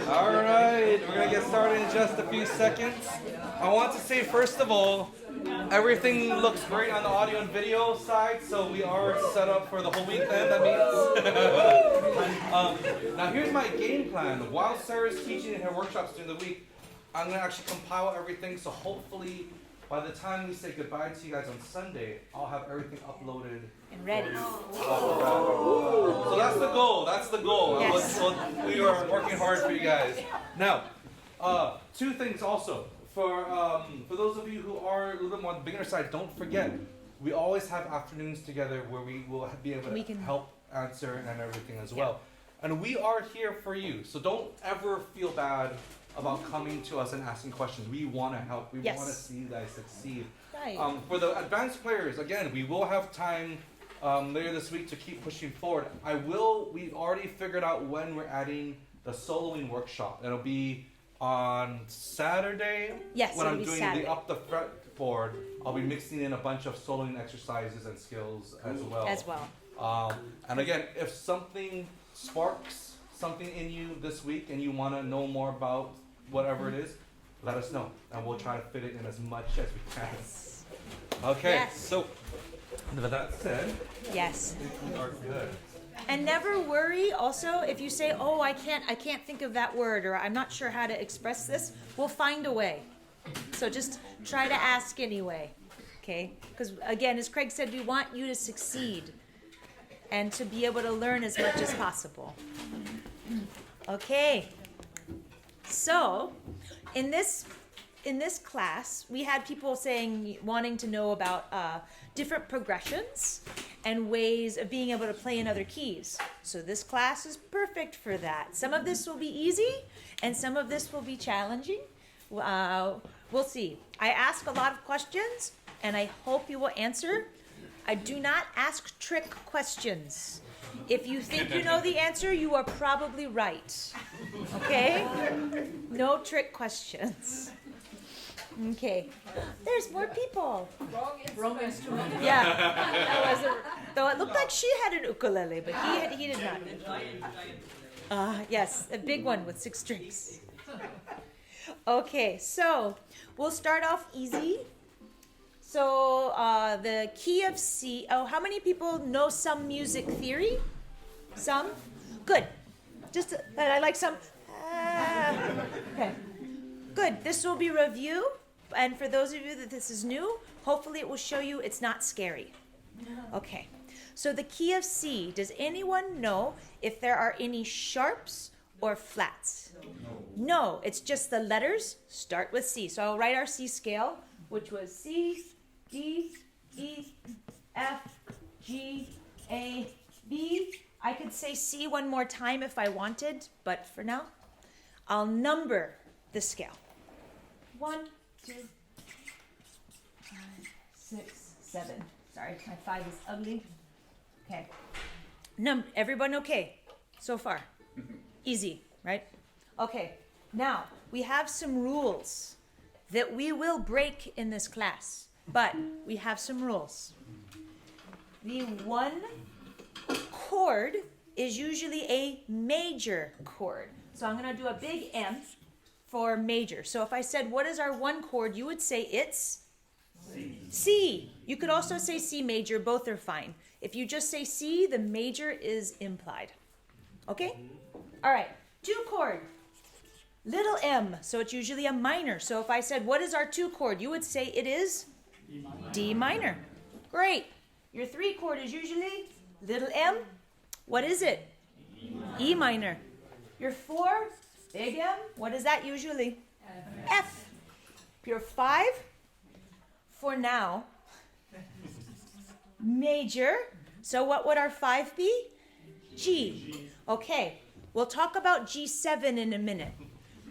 All right, we're gonna get started in just a few seconds. I want to say first of all, everything looks great on the audio and video side, so we are set up for the whole weekend. That means. Now here's my game plan. While Sarah's teaching in her workshops during the week, I'm gonna actually compile everything. So hopefully, by the time we say goodbye to you guys on Sunday, I'll have everything uploaded and ready. So that's the goal. That's the goal. Yes. We are working hard for you guys. Now, two things also. For those of you who are a little bit more on the beginner side, don't forget, we always have afternoons together where we will be able to help answer and everything as well. And we are here for you. So don't ever feel bad about coming to us and asking questions. We want to help. We want to see you guys succeed. Right. For the advanced players, again, we will have time later this week to keep pushing forward. We've already figured out when we're adding the soloing workshop. It'll be on Saturday. Yes, when it'll I'm be doing Saturday. the up the fretboard, I'll be mixing in a bunch of soloing exercises and skills as well. And again, if something sparks something in you this week and you want to know more about whatever it is, let us know, and we'll try to fit it in as much as we can. Okay, so with that said, yes, I think we are good. And never worry. Also, if you say, "Oh, I can't think of that word," or "I'm not sure how to express this," we'll find a way. So just try to ask anyway, okay? Because again, as Craig said, we want you to succeed and to be able to learn as much as possible. Okay. So, in this class, we had people wanting to know about different progressions and ways of being able to play in other keys. So this class is perfect for that. Some of this will be easy, and some of this will be challenging. We'll see. I ask a lot of questions, and I hope you will answer. I do not ask trick questions. If you think you know the answer, you are probably right. Okay? No trick questions. Okay. There's more people. Wrong instrument. Yeah. Though it looked like she had an ukulele, but he did not. Yes, a big one with 6 strings. Okay, so we'll start off easy. So the key of C. Oh, how many people know some music theory? Some? Good. Just that I like some. Okay. Good. This will be review. And for those of you that this is new, hopefully it will show you it's not scary. Okay. So the key of C. Does anyone know if there are any sharps or flats? No. It's just the letters start with C. So I'll write our C scale, which was C, D, E, F, G, A, B. I could say C one more time if I wanted, but for now, I'll number the scale. 1, 2, 5, 6, 7. Sorry, my 5 is ugly. Okay. Everyone okay so far? Easy, right? Okay. Now, we have some rules that we will break in this class, but we have some rules. The one chord is usually a major chord. So I'm going to do a big M for major. So if I said, what is our one chord, you would say it's C. You could also say C major. Both are fine. If you just say C, the major is implied. Okay? All right. 2 chord. Little m. So it's usually a minor. So if I said, what is our 2 chord, you would say it is D minor. Great. Your 3 chord is usually little m. What is it? E minor. Your 4, big M. What is that usually? F. Your 5, for now, major. So what would our 5 be? G. Okay. We'll talk about G7 in a minute.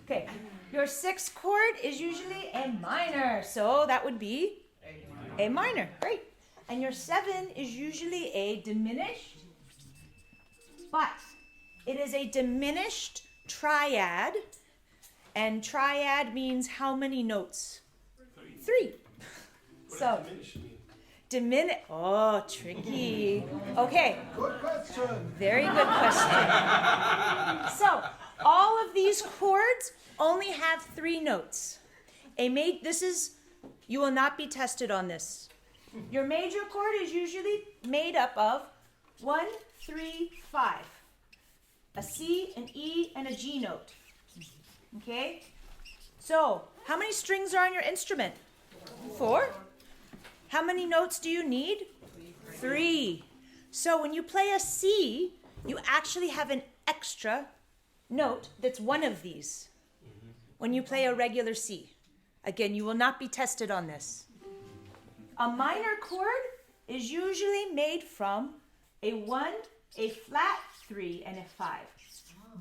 Okay. Your 6 chord is usually a minor. So that would be A minor. Great. And your 7 is usually a diminished, but it is a diminished triad. And triad means how many notes? 3. So Oh, tricky. Okay. Good question. Very good question. So, all of these chords only have 3 notes. You will not be tested on this. Your major chord is usually made up of 1, 3, 5. A C, an E, and a G note. Okay? So, how many strings are on your instrument? 4. How many notes do you need? 3. So when you play a C, you actually have an extra note that's one of these. When you play a regular C. Again, you will not be tested on this. A minor chord is usually made from a 1, a flat 3, and a 5.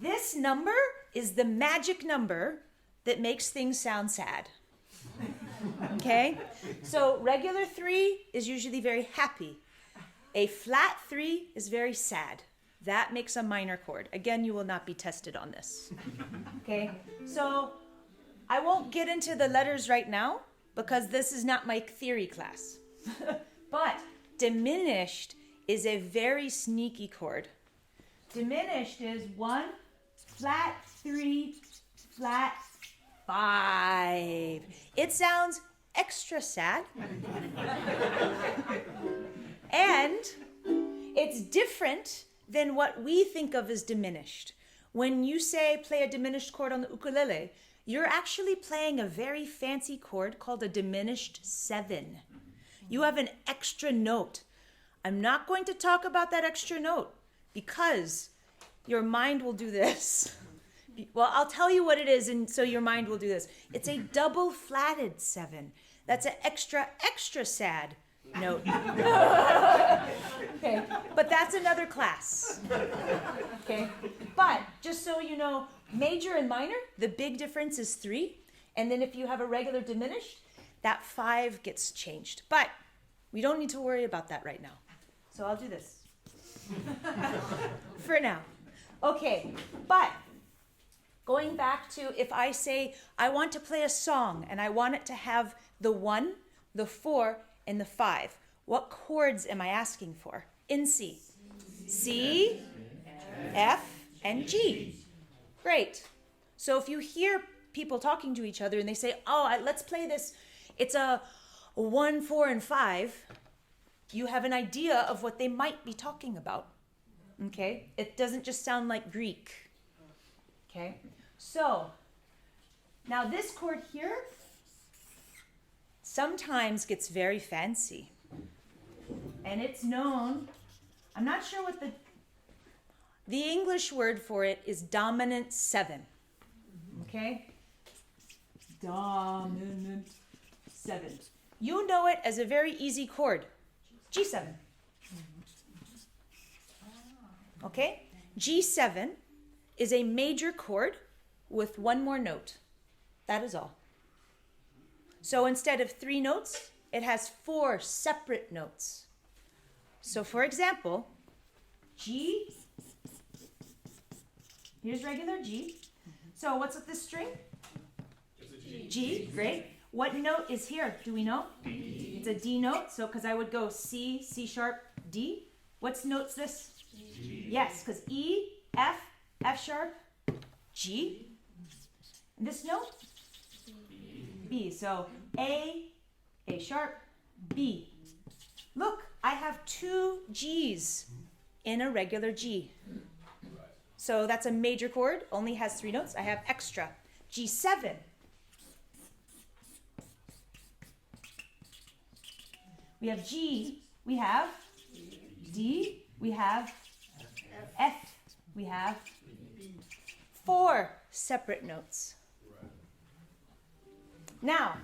This number is the magic number that makes things sound sad. Okay? So regular 3 is usually very happy. A flat 3 is very sad. That makes a minor chord. Again, you will not be tested on this. Okay? So I won't get into the letters right now because this is not my theory class. But diminished is a very sneaky chord. Diminished is 1, flat 3, flat 5. It sounds extra sad. And it's different than what we think of as diminished. When you say play a diminished chord on the ukulele, you're actually playing a very fancy chord called a diminished 7. You have an extra note. I'm not going to talk about that extra note because your mind will do this. Well, I'll tell you what it is, and so your mind will do this. It's a double flatted 7. That's an extra, extra sad note. Okay, but that's another class. Okay, but just so you know, major and minor, the big difference is 3. And then if you have a regular diminished, that 5 gets changed. But we don't need to worry about that right now. So I'll do this. For now. Okay, but going back to if I say I want to play a song and I want it to have the 1, the 4, and the 5, what chords am I asking for in C? C, F, and G. Great. So if you hear people talking to each other and they say, let's play this, it's a 1, 4, and 5, you have an idea of what they might be talking about. Okay? It doesn't just sound like Greek. Okay? So, now this chord here sometimes gets very fancy. And it's known, I'm not sure what the English word for it is dominant 7. Okay? Dominant 7. You know it as a very easy chord. G7. Okay? G7 is a major chord with 1 more note. That is all. So instead of 3 notes, it has 4 separate notes. So for example, G, here's regular G. So what's with this string? G, great. What note is here? Do we know? D. It's a D note, so because I would go C, C sharp, D. What's notes this? G. Yes, because E, F, F sharp, G. And this note? B. So A sharp, B. Look, I have 2 G's in a regular G. So that's a major chord, only has 3 notes. I have extra. G7. We have G, we have D, we have F, we have 4 separate notes. Now,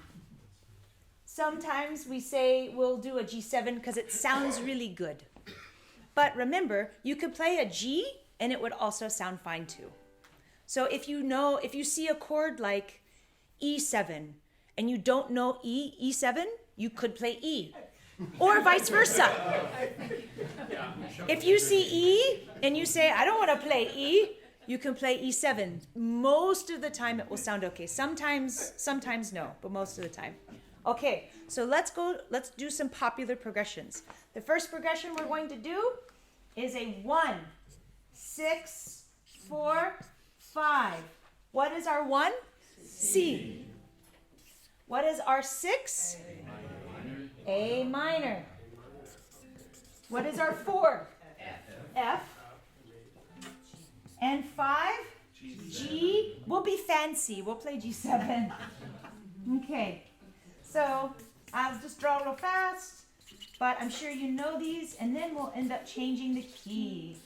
sometimes we say we'll do a G7 because it sounds really good. But remember, you could play a G and it would also sound fine too. So if you see a chord like E7 and you don't know E7, you could play E. Or vice versa. If you see E and you say, I don't want to play E, you can play E7. Most of the time it will sound okay. Sometimes no, but most of the time. Okay, so let's do some popular progressions. The first progression we're going to do is a 1, 6, 4, 5. What is our 1? C. What is our 6? A minor. What is our 4? F. And 5? G. We'll be fancy. We'll play G7. Okay. So I'll just draw real fast, but I'm sure you know these, and then we'll end up changing the key.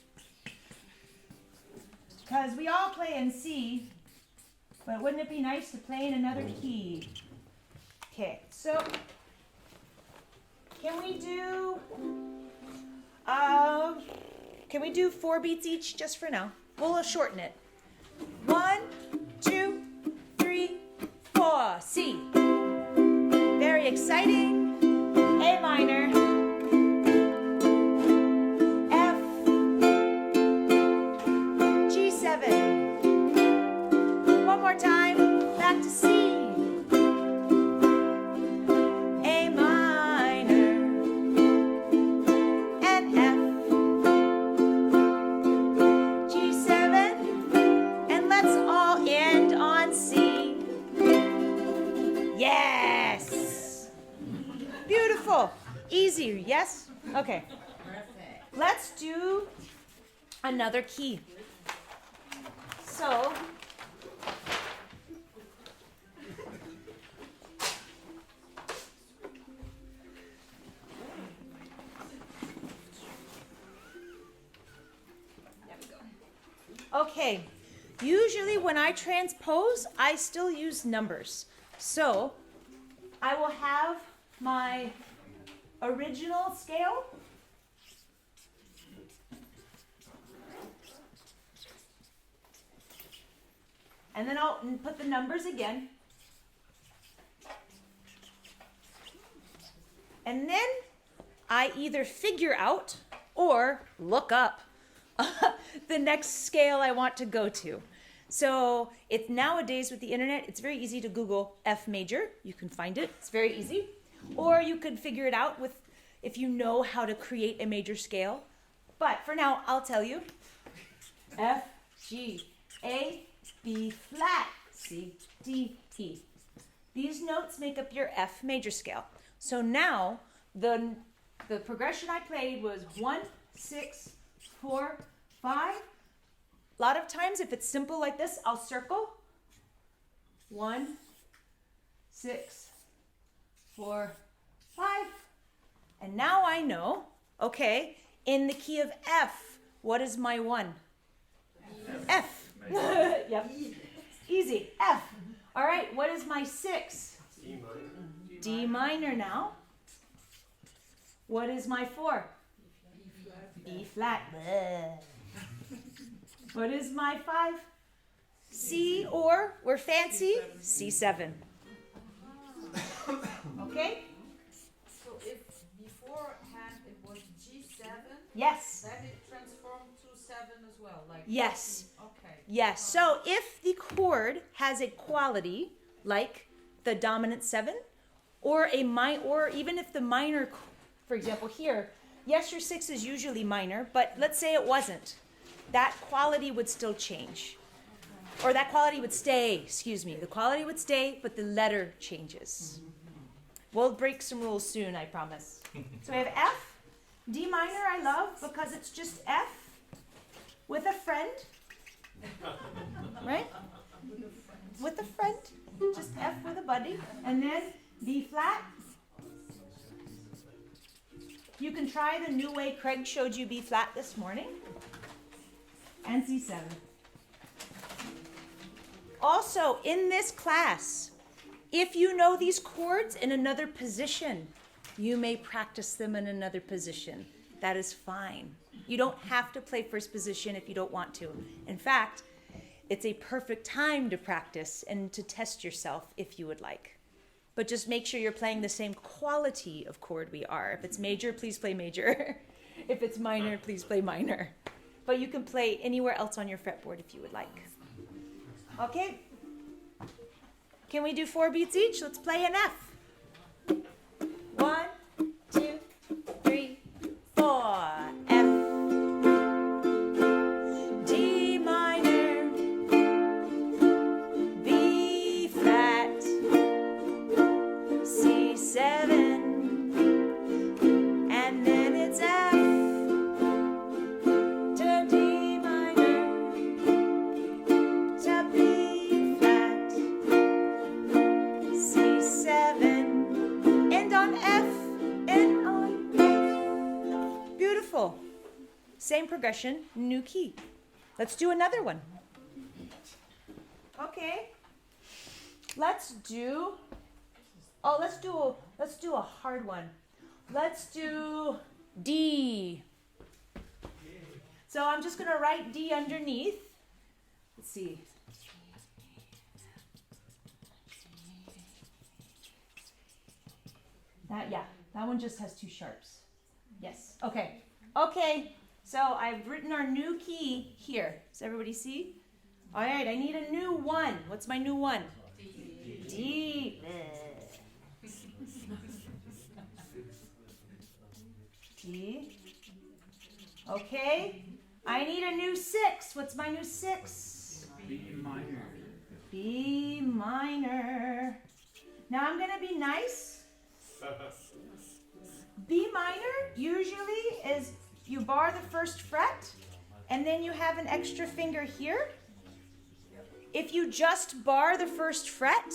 Because we all play in C, but wouldn't it be nice to play in another key? Okay, so can we do 4 beats each just for now? We'll shorten it. 1, 2, 3, 4, C. Very exciting. A minor. F. G7. One more time. Back to C. A minor. And F. G7. And let's all end on C. Yes. Beautiful. Easy, yes? Okay. Let's do another key. So, there we go. Okay. Usually when I transpose, I still use numbers. So, I will have my original scale. And then I'll put the numbers again. And then I either figure out or look up the next scale I want to go to. So it's nowadays with the internet, it's very easy to Google F major. You can find it. It's very easy. Or you could figure it out if you know how to create a major scale. But for now, I'll tell you. F, G, A, B flat, C, D, E. These notes make up your F major scale. So now the progression I played was 1, 6, 4, 5. A lot of times, if it's simple like this, I'll circle. 1, 6, 4, 5. And now I know, okay, in the key of F, what is my 1? F. Yep. Easy. F. All right, what is my 6? D minor. D minor now. What is my 4? B flat. What is my 5? C, or we're fancy, C7. Okay? So if beforehand it was G7, Yes. then it transformed to 7 as well. Like Yes. Okay. Yes. So if the chord has a quality like the dominant 7, or or even if the minor, for example, here, yes, your 6 is usually minor, but let's say it wasn't. That quality would still change. Or that quality would stay, excuse me. The quality would stay, but the letter changes. We'll break some rules soon, I promise. So we have F. D minor I love because it's just F with a friend. Right? With a friend. Just F with a buddy. And then B flat. You can try the new way Craig showed you B flat this morning. And C7. Also, in this class, if you know these chords in another position, you may practice them in another position. That is fine. You don't have to play first position if you don't want to. In fact, it's a perfect time to practice and to test yourself if you would like. But just make sure you're playing the same quality of chord we are. If it's major, please play major. If it's minor, please play minor. But you can play anywhere else on your fretboard if you would like. Okay? Can we do 4 beats each? Let's play an F. progression, new key. Let's do another one. Okay. Let's do a hard one. Let's do D. So I'm just going to write D underneath. Let's see. That one just has two sharps. Yes. Okay. Okay. So I've written our new key here. Does everybody see? All right. I need a new one. What's my new one? D. D. Okay. I need a new 6. What's my new 6? B minor. B minor. Now I'm going to be nice. B minor usually is you bar the first fret and then you have an extra finger here. If you just bar the first fret,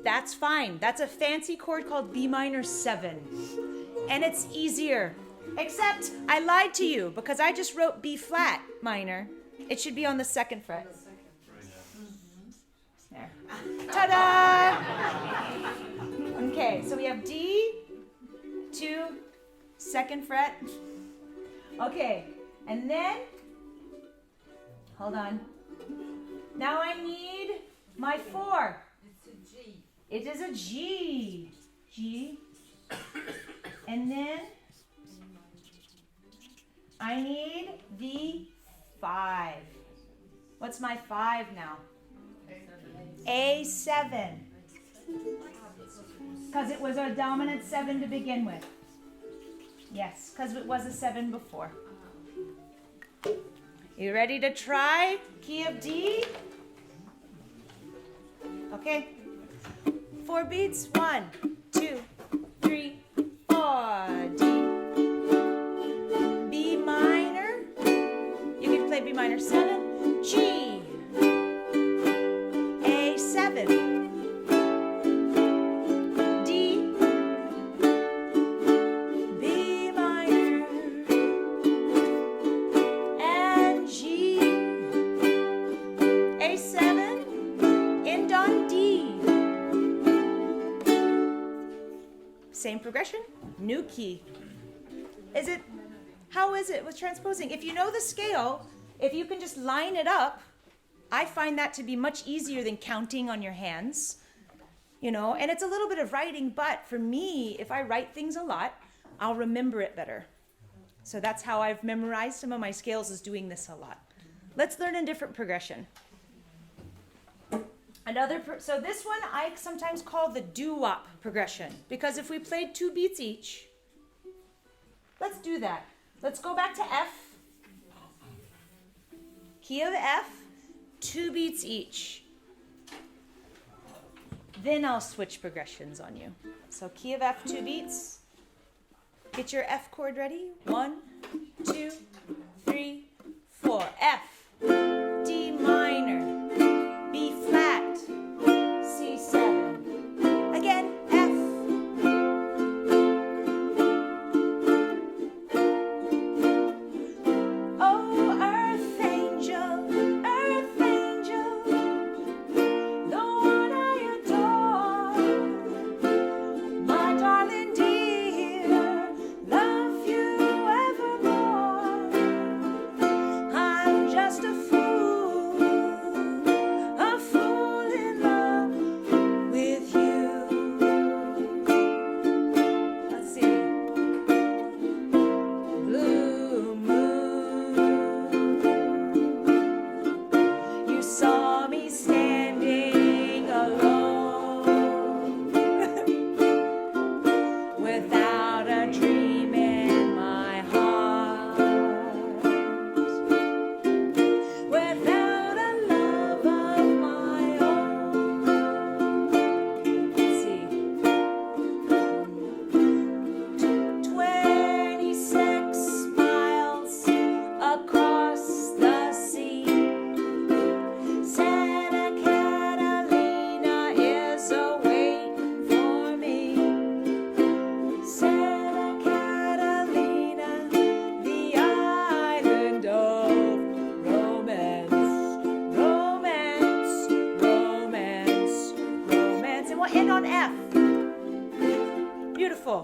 that's fine. That's a fancy chord called B minor 7. And it's easier. Except I lied to you because I just wrote B flat minor. It should be on the 2nd fret. There. Ta-da! Okay, so we have D, 2, 2nd fret. Okay, and then, hold on. Now I need my 4. It's a G. It is a G. G. And then I need the 5. What's my 5 now? A7. Because it was a dominant 7 to begin with. Yes, because it was a 7 before. You ready to try key of D? Okay. 4 beats. 1, 2, 3, 4. D. B minor. You can play B minor 7. G. A7. Same progression, new key. How is it with transposing? If you know the scale, if you can just line it up, I find that to be much easier than counting on your hands, and it's a little bit of writing, but for me, if I write things a lot, I'll remember it better. So that's how I've memorized some of my scales, is doing this a lot. Let's learn a different progression. So this one I sometimes call the doo-wop progression, because if we played 2 beats each, let's do that. Let's go back to F, key of F, 2 beats each. Then I'll switch progressions on you. So key of F, 2 beats. Get your F chord ready. 1, 2, 3, 4. F, D minor, B flat, C7. Again, F. Oh, earth angel, the one I adore, my darling dear, love you evermore.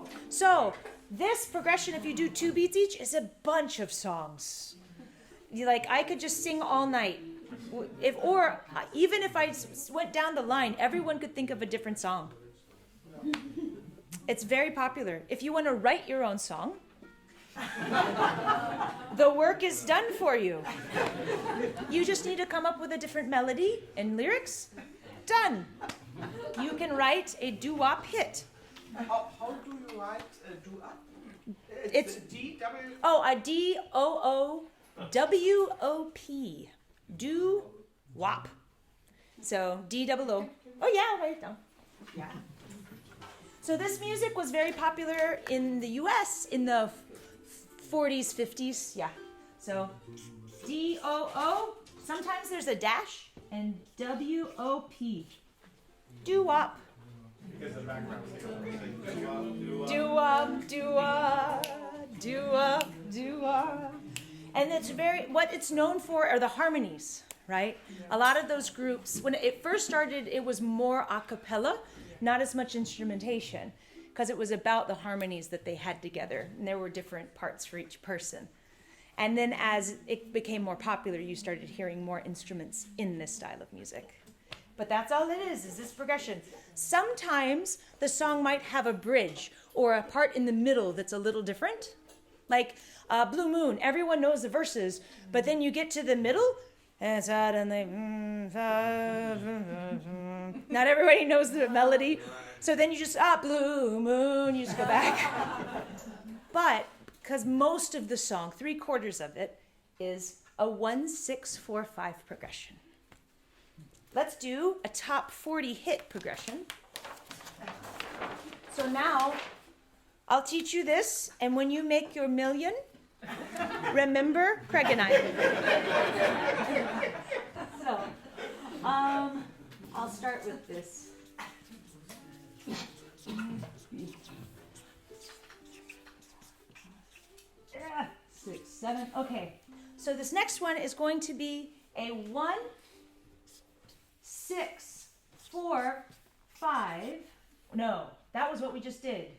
Cool. So this progression, if you do 2 beats each, is a bunch of songs. I could just sing all night. Even if I went down the line, everyone could think of a different song. It's very popular. If you want to write your own song, the work is done for you. You just need to come up with a different melody and lyrics. Done. You can write a doo-wop hit. How do you write doo-wop? It's D-W... Oh, a D-O-O-W-O-P. Doo-wop. So D-double-O. Oh yeah, I'll write it down. Yeah. So this music was very popular in the U.S. in the 40s, 50s. Yeah. So D-O-O. Sometimes there's a dash. And W-O-P. Doo-wop. Because the background Do-wop, do-wop, do-wop, do-wop. And what it's known for are the harmonies, right? A lot of those groups, when it first started, it was more a cappella, not as much instrumentation, because it was about the harmonies that they had together, and there were different parts for each person. And then as it became more popular, you started hearing more instruments in this style of music. But that's all it is this progression. Sometimes the song might have a bridge or a part in the middle that's a little different. Like Blue Moon, everyone knows the verses, but then you get to the middle, and suddenly, not everybody knows the melody. So then you just, Blue Moon, you just go back. But because most of the song, 3/4 of it, is a 1-6-4-5 progression. Let's do a top 40 hit progression. So now, I'll teach you this, and when you make your million, remember Craig and I. So, I'll start with this. 6, 7. Okay. So this next one is going to be a 1, 6, 4, 5. No, that was what we just did.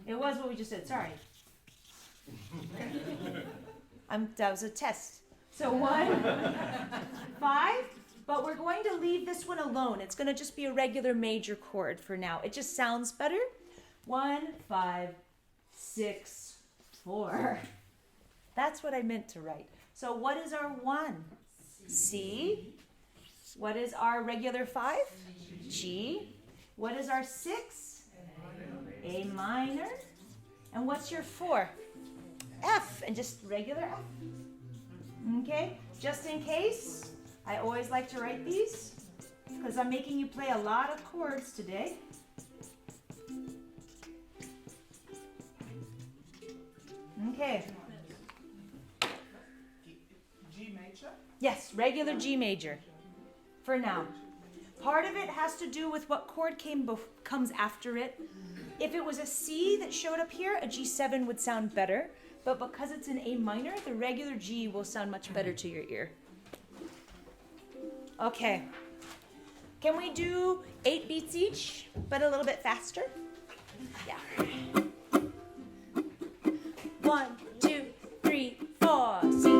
It was what we just did. Sorry. That was a test. So 1, 5. But we're going to leave this one alone. It's going to just be a regular major chord for now. It just sounds better. 1, 5, 6, 4. That's what I meant to write. So what is our 1? C. What is our regular 5? G. What is our 6? A minor. And what's your 4? F. And just regular F. Okay? Just in case, I always like to write these because I'm making you play a lot of chords today. Okay. G major? Yes, regular G major for now. Part of it has to do with what chord comes after it. If it was a C that showed up here, a G7 would sound better. But because it's an A minor, the regular G will sound much better to your ear. Okay. Can we do 8 beats each, but a little bit faster? Yeah. 1, 2, 3, 4, C.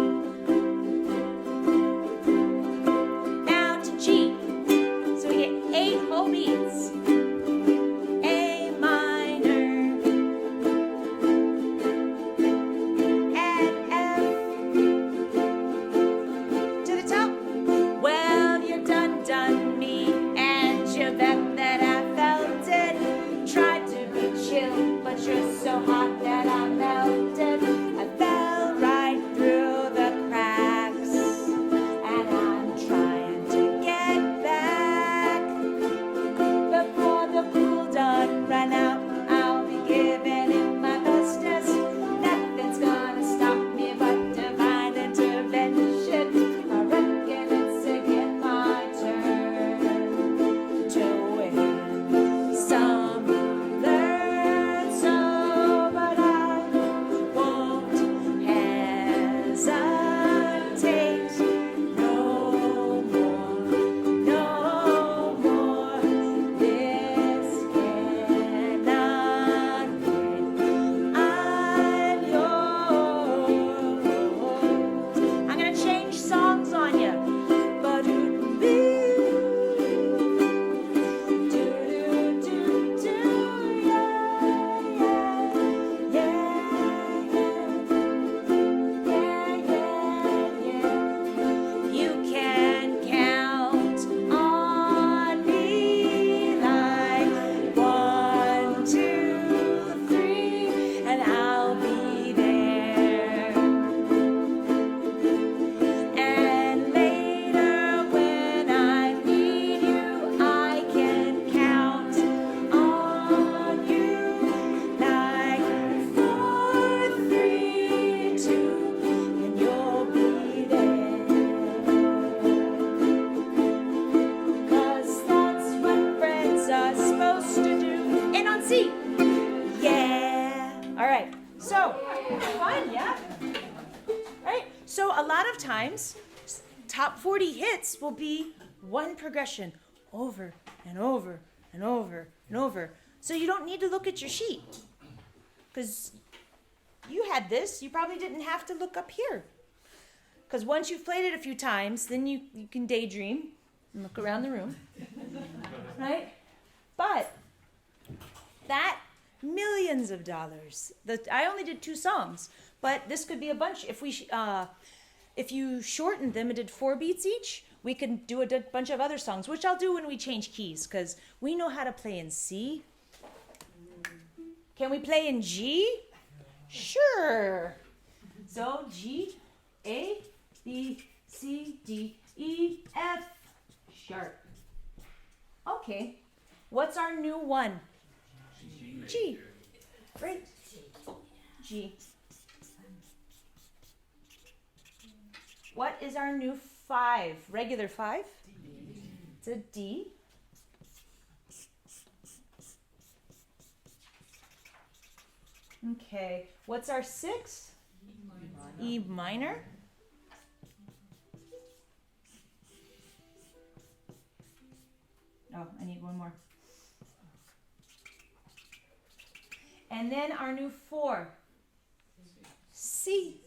Now to G. So we get 8 whole beats. A minor. And F. To the top. Well, you done me, and you bet that I felt it. Tried to be chill, but you're so hot that I melted. top 40 hits will be one progression over and over and over and over. So you don't need to look at your sheet. Because you had this, you probably didn't have to look up here. Because once you've played it a few times, then you can daydream and look around the room. Right? But that millions of dollars. I only did 2 songs, but this could be a bunch. If you shortened them and did 4 beats each, we can do a bunch of other songs, which I'll do when we change keys, because we know how to play in C. Can we play in G? Sure. So G, A, B, C, D, E, F, sharp. Okay. What's our new one? G. Right? G. What is our new 5? Regular 5? It's a D. Okay. What's our 6? E minor. Oh, I need one more. And then our new 4. C.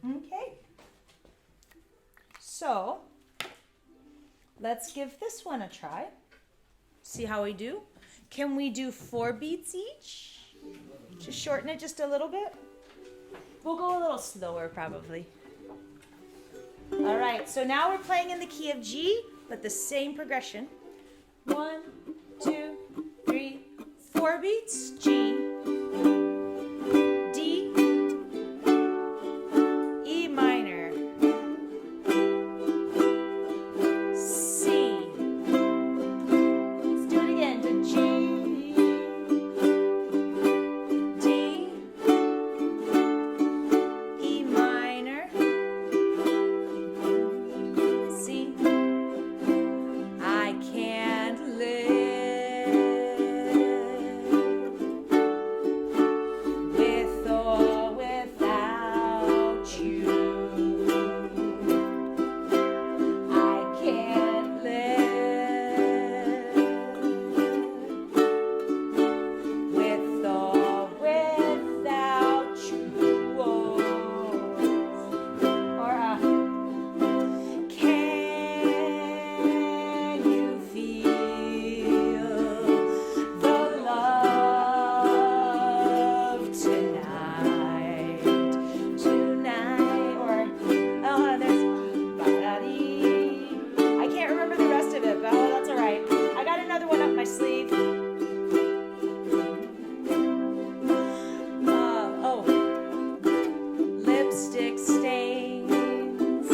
Okay. So, let's give this one a try. See how we do. Can we do 4 beats each? Just shorten it just a little bit. We'll go a little slower probably. All right, so now we're playing in the key of G, but the same progression. 1, 2, 3, 4 beats, G, D, E minor, C. Let's do it again to G, D, E minor, C. I can't live with or without you. I can't live with or without you. Or can you feel the love tonight? Tonight, or oh, there's ba-da-dee. I can't remember the rest of it, but oh, that's all right. I got another one up my sleeve. Lipstick stains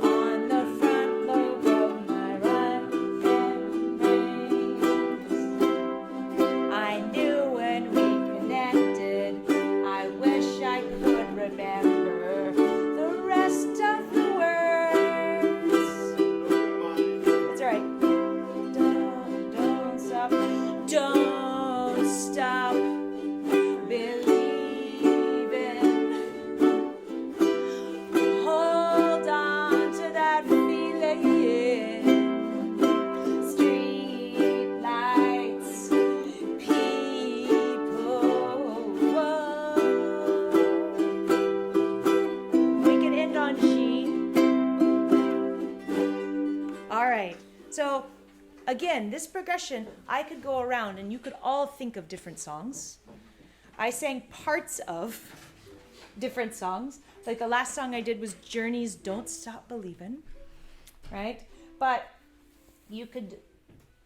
on the front lobe of my right hand reins. I knew when we connected, I wish I could remember the rest of the words. That's all right. Don't stop, don't stop believing. Hold on to that feeling. Street lights, people. We can end on G. All right. So again, this progression, I could go around and you could all think of different songs. I sang parts of different songs. Like the last song I did was Journey's Don't Stop Believin', right? But you could,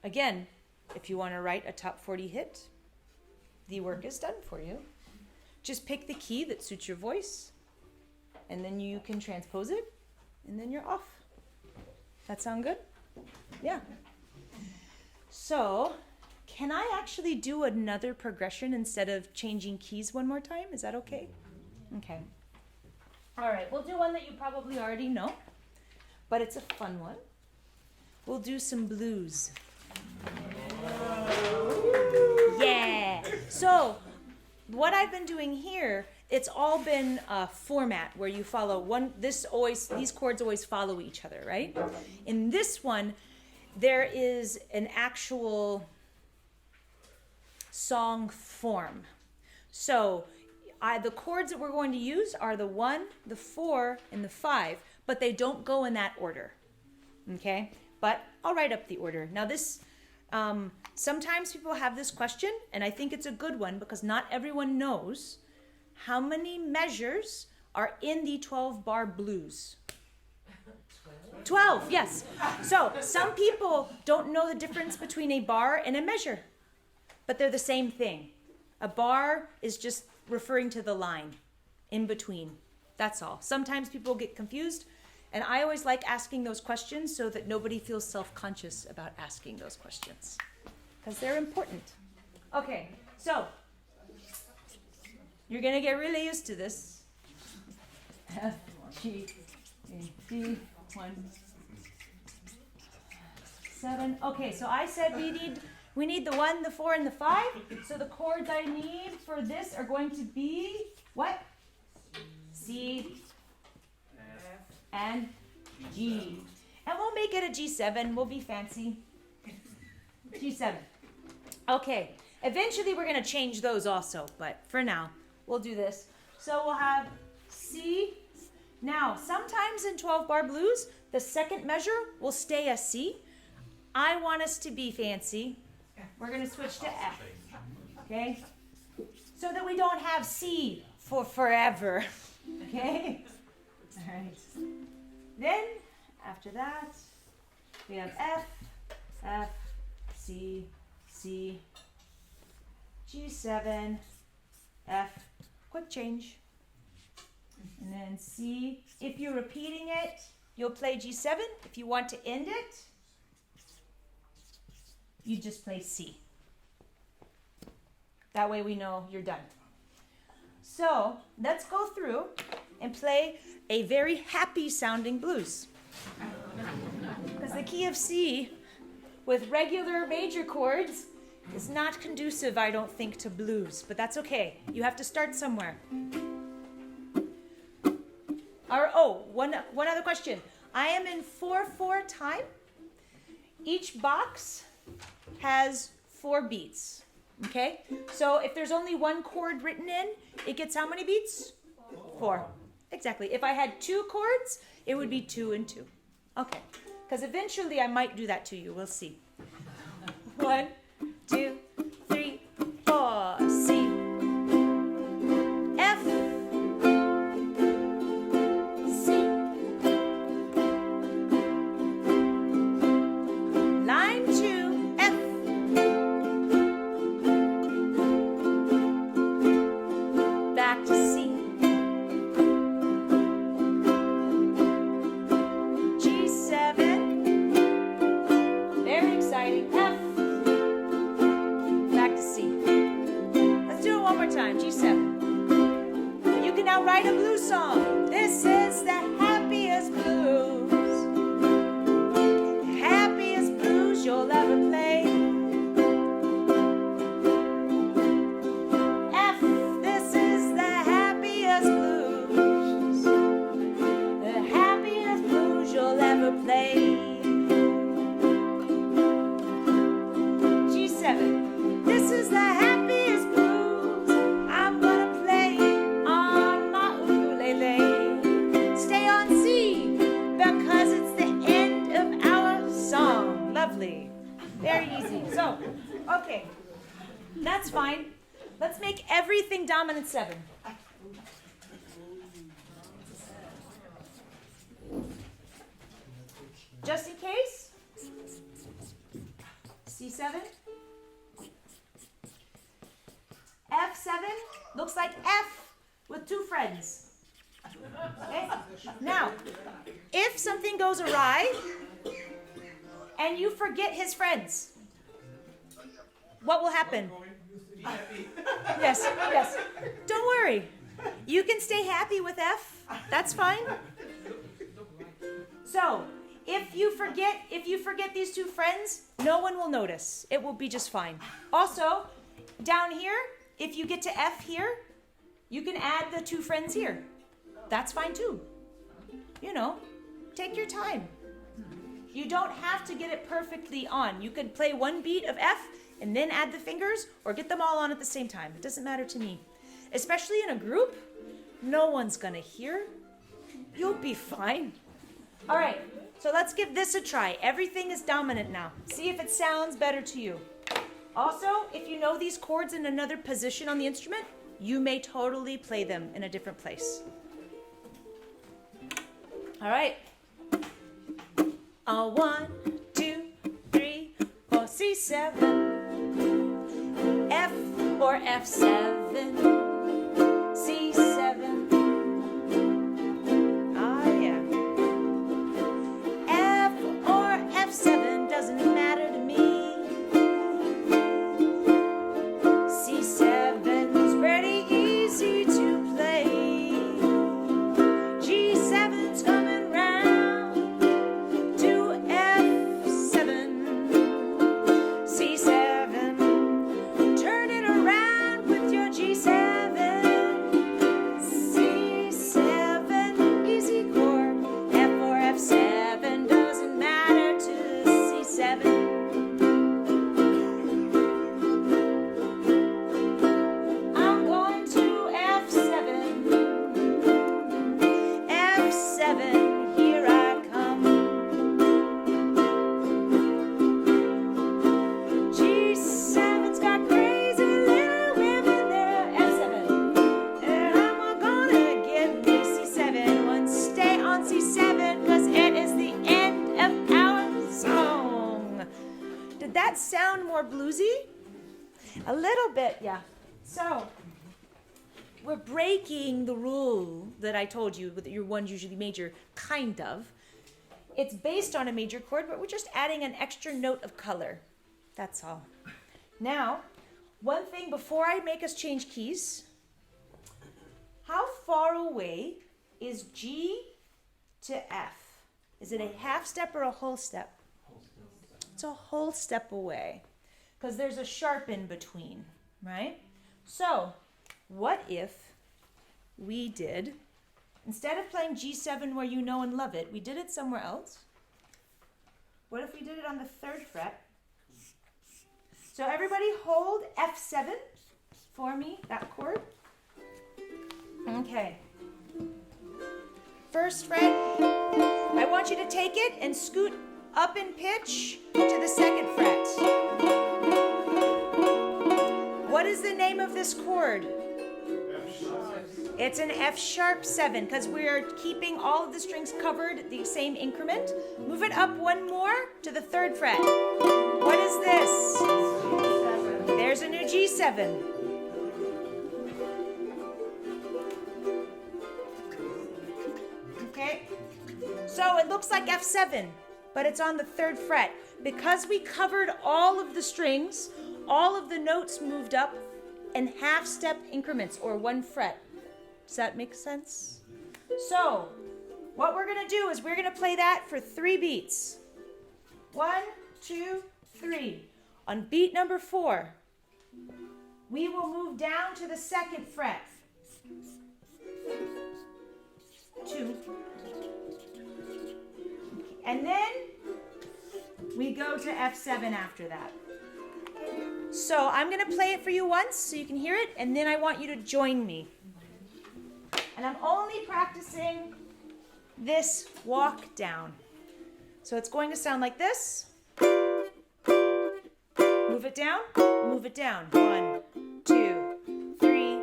again, if you want to write a top 40 hit, the work is done for you. Just pick the key that suits your voice, and then you can transpose it, and then you're off. That sound good? Yeah. So, can I actually do another progression instead of changing keys one more time? Is that okay? Okay. All right, we'll do one that you probably already know, but it's a fun one. We'll do some blues. Yeah. So, what I've been doing here, it's all been a format where you follow one. These chords always follow each other, right? In this one, there is an actual song form. So the chords that we're going to use are the 1, the 4, and the 5, but they don't go in that order. Okay? But I'll write up the order. Now this, sometimes people have this question, and I think it's a good one because not everyone knows how many measures are in the 12-bar blues. 12, yes. So some people don't know the difference between a bar and a measure, but they're the same thing. A bar is just referring to the line in between. That's all. Sometimes people get confused, and I always like asking those questions so that nobody feels self-conscious about asking those questions because they're important. Okay, so you're going to get really used to this. F, G, A, D, 1, 7. Okay, so I said we need the 1, the 4, and the 5. So the chords I need for this are going to be what? C, F, and G. And we'll make it a G7. We'll be fancy. G7. Okay. Eventually we're going to change those also, but for now, we'll do this. So we'll have C. Now, sometimes in 12-bar blues, the second measure will stay a C. I want us to be fancy. We're going to switch to F. Okay? So that we don't have C for forever. Okay? All right. Then, after that, we have F, F, C, C, G7, F, quick change. And then C. If you're repeating it, you'll play G7. If you want to end it, you just play C. That way we know you're done. So let's go through and play a very happy sounding blues. Because the key of C with regular major chords is not conducive, I don't think, to blues. But that's okay. You have to start somewhere. One other question. I am in 4/4 time. Each box has 4 beats. Okay? So if there's only one chord written in, it gets how many beats? 4. Exactly. If I had 2 chords, it would be 2 and 2. Okay. Because eventually I might do that to you. We'll see. 1, 2, 3, 4. C. F. C. Line 2. F. Back to C. G7. Very exciting. F. Back to C. Let's do it one more time. G7. You can now write a blues song. This is the happiest blues. The happiest blues you'll ever play. F. This is the happiest blues. The happiest blues you'll ever play. G7. This is the happiest blues I'm gonna play on my ukulele. Stay on C because it's the end of our song. Lovely. Very easy. So, okay. That's fine. Let's make everything dominant 7. Just in case. C7. F7 looks like F with 2 friends. Okay? Now, if something goes awry and you forget his friends, what will happen? Yes, yes. Don't worry. You can stay happy with F. That's fine. So, if you forget these 2 friends, no one will notice. It will be just fine. Also, down here, if you get to F here, you can add the two friends here. That's fine too. You know, take your time. You don't have to get it perfectly on. You could play one beat of F and then add the fingers, or get them all on at the same time. It doesn't matter to me. Especially in a group, no one's gonna hear. You'll be fine. All right, so let's give this a try. Everything is dominant now. See if it sounds better to you. Also, if you know these chords in another position on the instrument, you may totally play them in a different place. All right. 1, 2, 3, 4, C7, F or F7, C7. Ah, yeah. F or F7 doesn't matter to me. C7's pretty easy to play. G7's coming round to F7. C7, turn it around with your G7. C7, easy chord. F or F7 doesn't matter to C7. I'm going to F7. F7, here I come. G7's got crazy little women there. F7, and I'm gonna get me C7. One, stay on C7, cause it is the end of our song. Did that sound more bluesy? A little bit, yeah. So, we're breaking the rule that I told you that your one's usually major, kind of. It's based on a major chord, but we're just adding an extra note of color. That's all. Now, one thing before I make us change keys, how far away is G to F? Is it a half step or a whole step? It's a whole step away, because there's a sharp in between, right? So, what if we did, instead of playing G7 where you know and love it, we did it somewhere else? What if we did it on the 3rd fret? So everybody hold F7 for me, that chord. Okay. 1st fret, I want you to take it and scoot up in pitch to the 2nd fret. What is the name of this chord? It's an F sharp 7, because we're keeping all of the strings covered the same increment. Move it up one more to the 3rd fret. What is this? There's a new G7. Okay? So it looks like F7, but it's on the 3rd fret. Because we covered all of the strings, all of the notes moved up in half step increments, or 1 fret. Does that make sense? So, what we're going to do is we're going to play that for 3 beats. 1, 2, 3. On beat number 4, we will move down to the 2nd fret. 2. And then we go to F7 after that. So I'm going to play it for you once so you can hear it, and then I want you to join me. And I'm only practicing this walk down. So it's going to sound like this. Move it down, move it down. 1, 2, 3,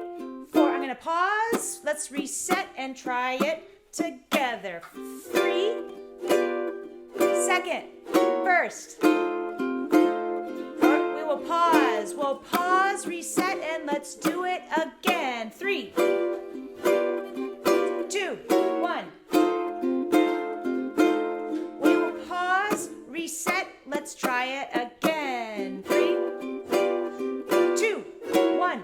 4. I'm going to pause. Let's reset and try it together. 3, 2nd, 1st. We will pause. We'll pause, reset, and let's do it again. 3, 2, 1. We will pause, reset, let's try it again. 3, 2, 1.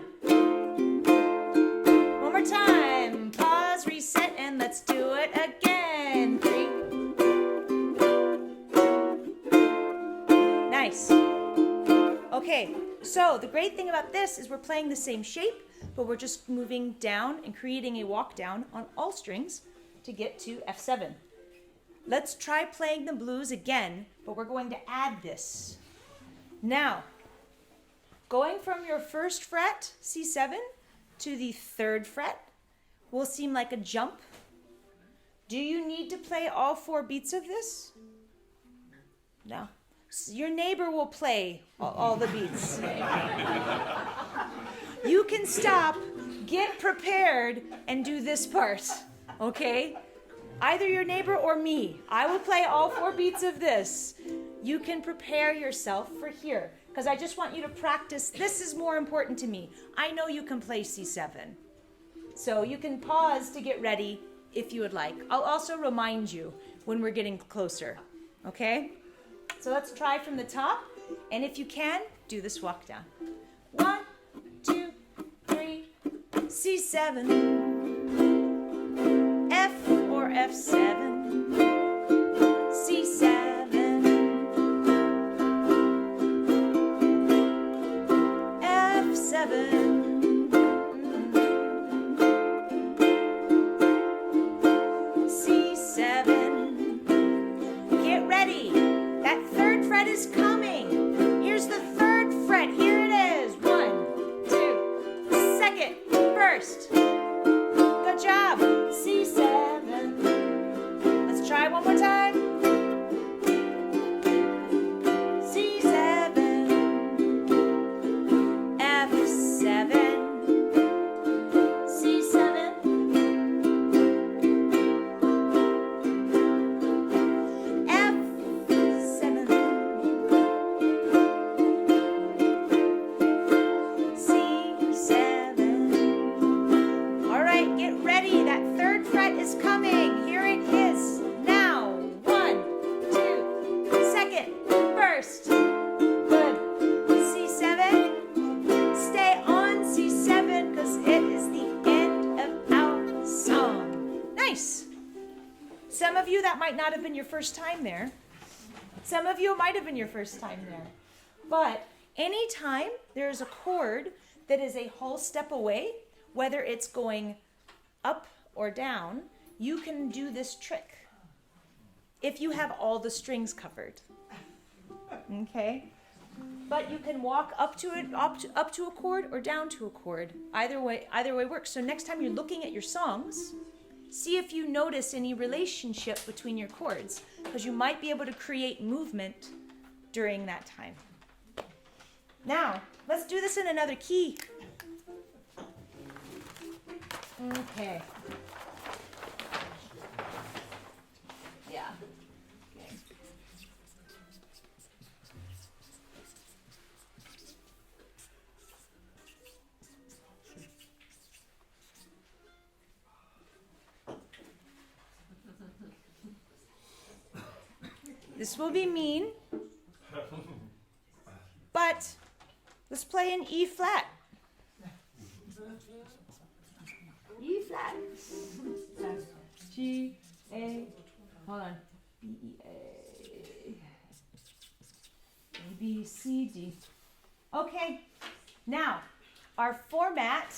One more time. Pause, reset, and let's do it again. 3. Nice. Okay, So the great thing about this is we're playing the same shape, but we're just moving down and creating a walk down on all strings to get to F7. Let's try playing the blues again, but we're going to add this. Now, going from your first fret, C7, to the third fret will seem like a jump. Do you need to play all 4 beats of this? No. Your neighbor will play all the beats. You can stop, get prepared, and do this part, okay? Either your neighbor or me. I will play all 4 beats of this. You can prepare yourself for here, because I just want you to practice. This is more important to me. I know you can play C7. So you can pause to get ready if you would like. I'll also remind you when we're getting closer, okay? So let's try from the top, and if you can, do this walk down. 1, 2, 3, C7, F or F7, C7, F7, C7. Get ready. That third fret is coming. Here's the third fret. Here it is. 1, 2, second, first. Good job. C7. Let's try one more time. C7. F7. C7. Some of you, that might not have been your first time there. Some of you, it might have been your first time there. But anytime there's a chord that is a whole step away, whether it's going up or down, you can do this trick if you have all the strings covered. Okay? But you can walk up to it, up to a chord or down to a chord. Either way works. So next time you're looking at your songs, see if you notice any relationship between your chords, because you might be able to create movement during that time. Now, let's do this in another key. Okay. Yeah. Okay. This will be mean, but let's play an E flat. E flat. G, A, hold on. B, E, A, B, C, D. Okay, now our format.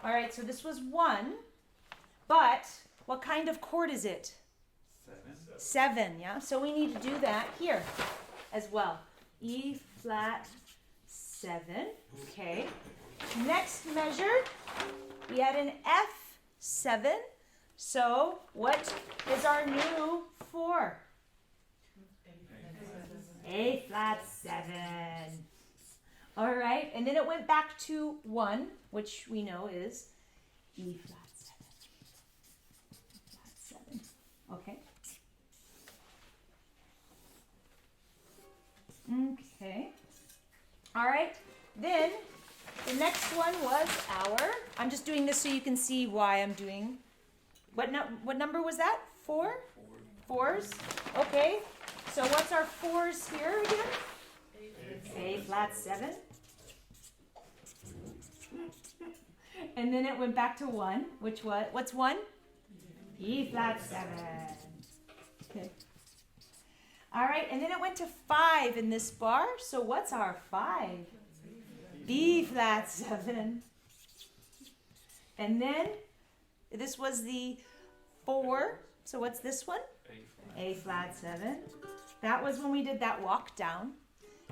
All right, so this was 1, but what kind of chord is it? 7, yeah? So we need to do that here as well. E flat 7, okay. Next measure, we had an F7. So what is our new 4? A flat 7. All right, and then it went back to 1, which we know is E flat 7. Okay. Okay. All right. Then the next one was I'm just doing this so you can see why I'm doing. What number was that? 4? 4s. Okay. So what's our 4s here again? A flat 7. And then it went back to 1, which was, what's 1? E flat 7. Okay. All right, and then it went to 5 in this bar. So what's our 5? B flat 7. And then this was the 4. So what's this one? A flat 7. That was when we did that walk down.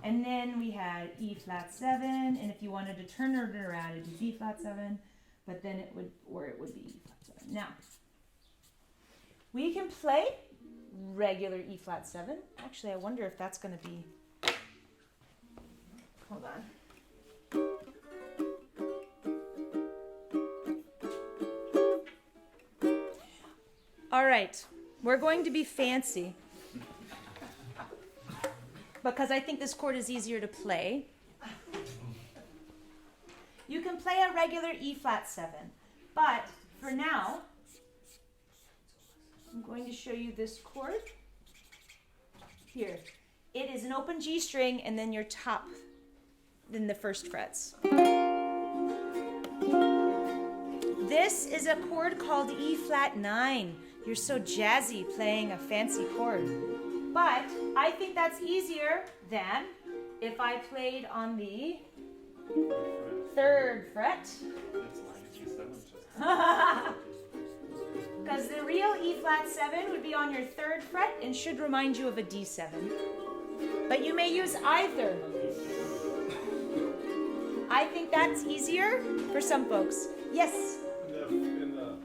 And then we had E flat 7. And if you wanted to turn it around, it'd be B flat 7. But then it would be E flat 7. Now, we can play regular E flat 7. Actually, I wonder if that's going to be. Hold on. All right, we're going to be fancy because I think this chord is easier to play. You can play a regular E flat 7, but for now, I'm going to show you this chord here. It is an open G string and then your top, then the first frets. This is a chord called E flat 9. You're so jazzy playing a fancy chord. But I think that's easier than if I played on the 3rd fret. Because the real E flat 7 would be on your 3rd fret and should remind you of a D7. But you may use either. I think that's easier for some folks. Yes? In the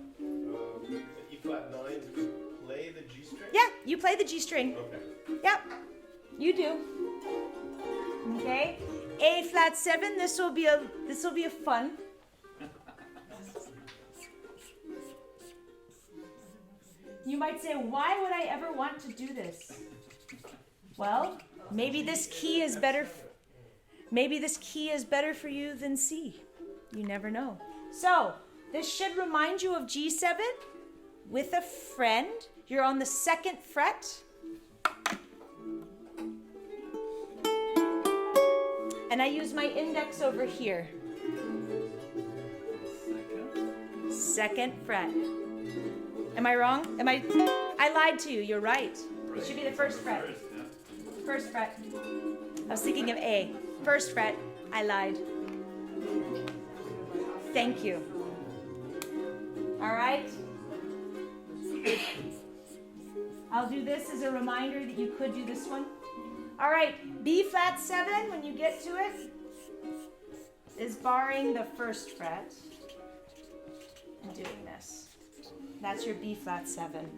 E flat 9, do we play the G string? Yeah, you play the G string. Okay. Yep, you do. Okay, A flat 7. This will be a fun. You might say, why would I ever want to do this? Well, maybe this key is better. Maybe this key is better for you than C. You never know. So this should remind you of G7 with a friend. You're on the 2nd fret. And I use my index over here. 2nd fret. Am I wrong? I lied to you. You're right. It should be the 1st fret. 1st fret. I was thinking of A. 1st fret. I lied. Thank you. All right. I'll do this as a reminder that you could do this one. All right, B flat 7, when you get to it, is barring the 1st fret and doing this. That's your B flat 7.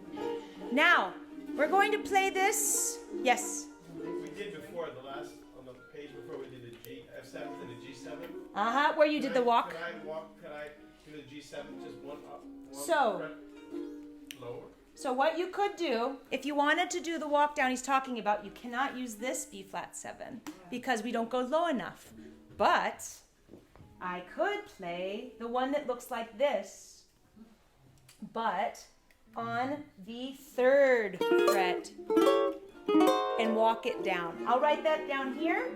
Now, we're going to play this. Yes? We did before, on the page before we did the F7 and the G7. Where you did the walk. Can I do the G7 just one up, one So- fret lower? So what you could do, if you wanted to do the walk down he's talking about, you cannot use this B flat 7 because we don't go low enough. But I could play the one that looks like this, but on the 3rd fret and walk it down. I'll write that down here.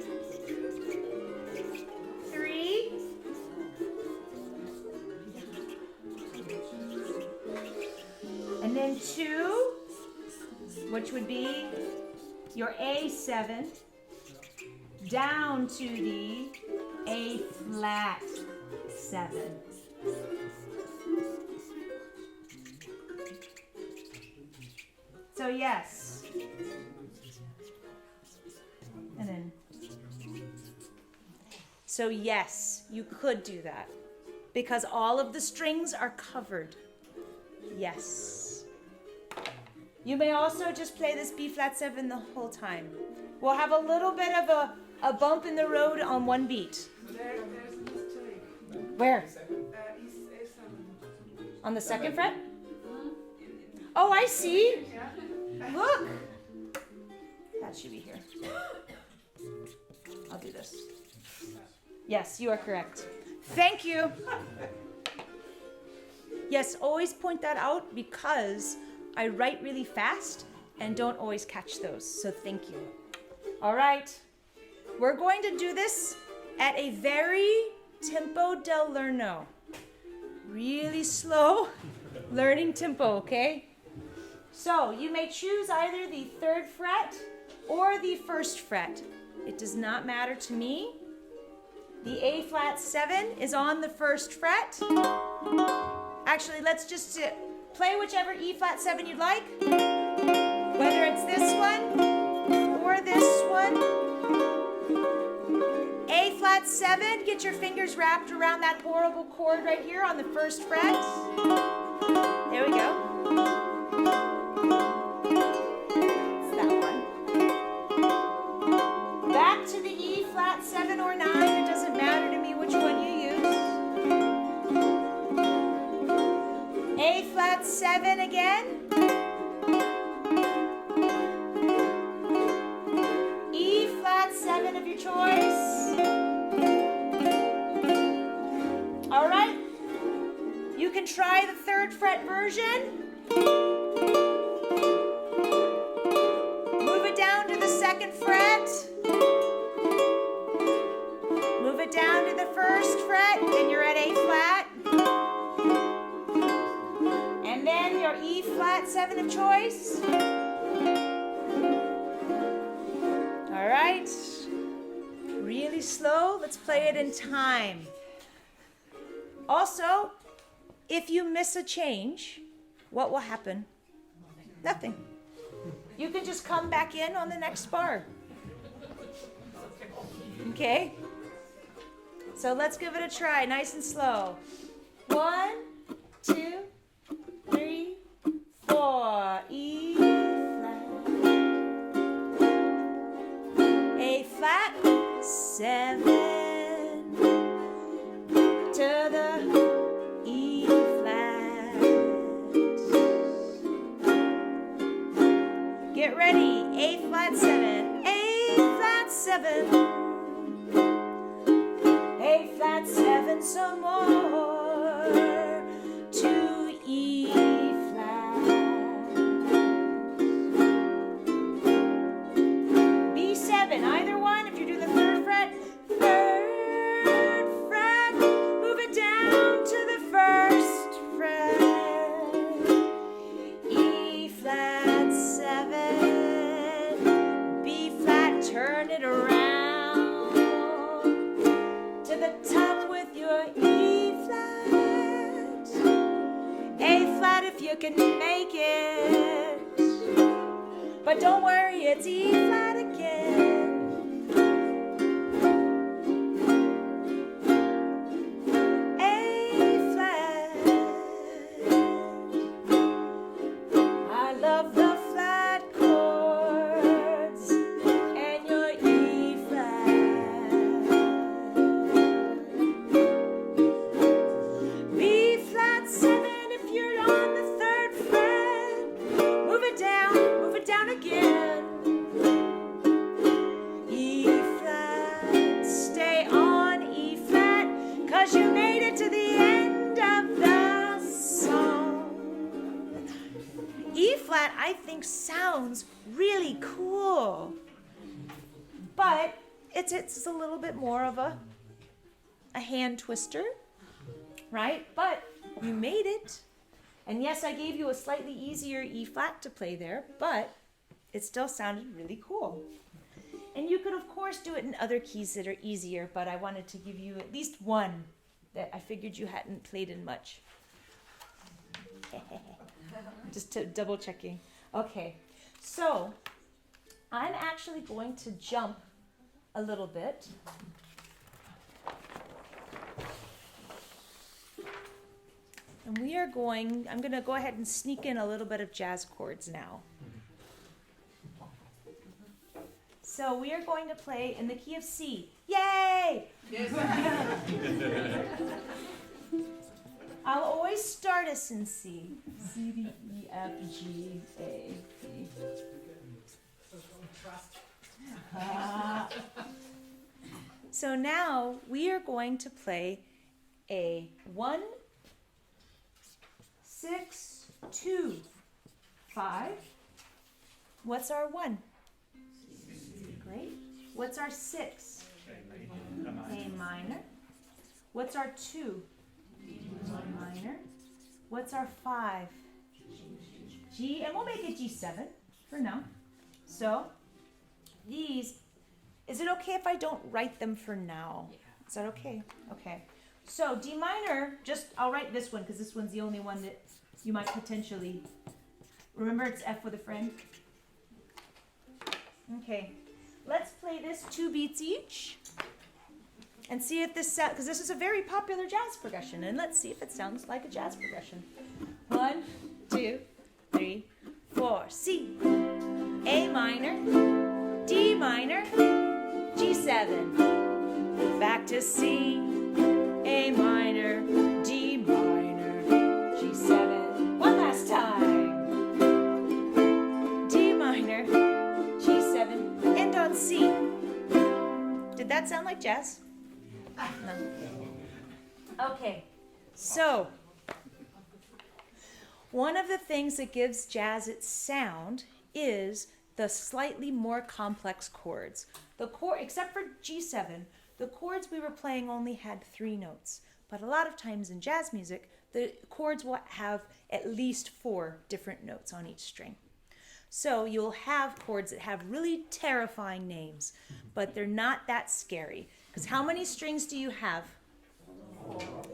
3. And then 2, which would be your A7, down to the A flat 7. So yes. And then. So yes, you could do that because all of the strings are covered. Yes. You may also just play this B flat 7 the whole time. We'll have a little bit of a bump in the road on one beat. There's a mistake. Where? Is A7. On the 2nd fret? Oh, I see. Yeah. Look. That should be here. I'll do this. Yes, you are correct. Thank you. Yes, always point that out because I write really fast and don't always catch those. So thank you. All right. We're going to do this at a very tempo del lerno. Really slow learning tempo, okay? So you may choose either the 3rd fret or the first fret. It does not matter to me. The A flat 7 is on the first fret. Actually, let's just play whichever E flat 7 you'd like. Whether it's this one or this one. A flat 7, get your fingers wrapped around that horrible chord right here on the first fret. There we go. It's that one. Back to the E flat 7 or 9. It doesn't matter to me which one you use. A flat 7 again. E flat 7 of your choice. All right. You can try the third fret version. Move it down to the second fret. Move it down to the first fret, then you're at A flat. And then your E flat 7 of choice. All right. Really slow. Let's play it in time. Also, if you miss a change, what will happen? Nothing. You can just come back in on the next bar. Okay? So let's give it a try, nice and slow. 1, 2, 3, 4. E flat. A flat 7 to the E flat. Get ready. A flat 7. A flat 7. A flat 7 some more to E flat. B7, either one. If you're doing the third fret, move it down to the first fret. E flat 7, B flat, turn it around to the top with your E flat. A flat if you can make it, but don't worry, it's E flat again. I love the flat chords and your E flat. B flat 7 if you're on the third fret. Move it down again. E flat, stay on E flat, 'cause you made it to the end of the song. E flat, I think, sounds really cool, but it's a little bit more of a hand twister, right? But you made it, and yes, I gave you a slightly easier E flat to play there, but it still sounded really cool. And you could, of course, do it in other keys that are easier, but I wanted to give you at least one that I figured you hadn't played in much. Just to double checking. Okay, so I'm actually going to jump a little bit. And I'm going to go ahead and sneak in a little bit of jazz chords now. So we are going to play in the key of C. Yay! Yes. I'll always start us in C. C, D, E, F, G, A, B. So now we are going to play a 1, 6, 2, 5. What's our 1? Great. What's our 6? A minor. What's our 2? Minor. What's our 5? G, and we'll make it G7 for now. So these, is it okay if I don't write them for now? Is that okay? Okay. So D minor, I'll write this one because this one's the only one that you might potentially, remember it's F with a friend? Okay. Let's play this 2 beats each and see if this sounds, because this is a very popular jazz progression, and let's see if it sounds like a jazz progression. 1, 2, 3, 4. C, A minor, D minor, G7. Back to C, A minor, D minor, G7. One last time. D minor, G7, and on C. Did that sound like jazz? No. Okay, so one of the things that gives jazz its sound is the slightly more complex chords. Except for G7, the chords we were playing only had 3 notes. But a lot of times in jazz music, the chords will have at least 4 different notes on each string. So you'll have chords that have really terrifying names, but they're not that scary. Because how many strings do you have?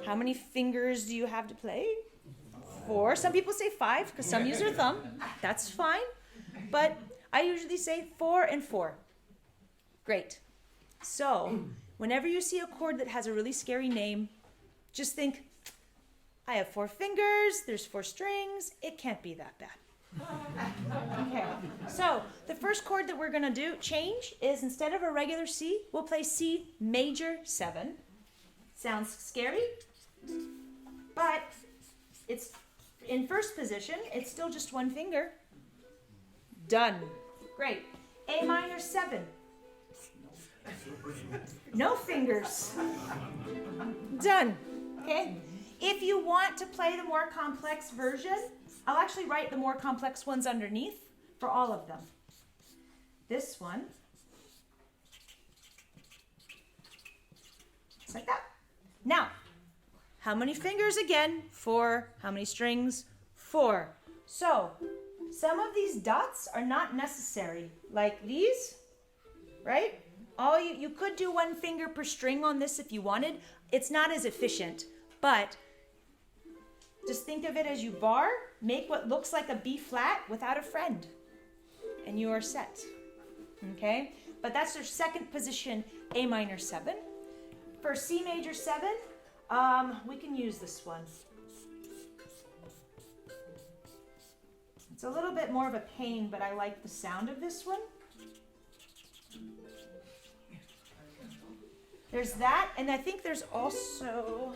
How many fingers do you have to play? 4. Some people say 5 because some use their thumb. That's fine. But I usually say 4 and 4. Great. So whenever you see a chord that has a really scary name, just think, I have 4 fingers, there's 4 strings, it can't be that bad. Okay, so the first chord that we're going to change is instead of a regular C, we'll play C major 7. Sounds scary, but it's in first position, it's still just 1 finger. Done. Great. A minor 7. No fingers. Done. Okay? If you want to play the more complex version, I'll actually write the more complex ones underneath for all of them. This one. Just like that. Now, how many fingers again? 4. How many strings? 4. So, some of these dots are not necessary. Like these, right? You could do 1 finger per string on this if you wanted. It's not as efficient, but just think of it as you bar, make what looks like a B flat without a friend, and you are set. Okay? But that's their second position, A minor 7. For C major 7, we can use this one. It's a little bit more of a pain, but I like the sound of this one. There's that, and I think there's also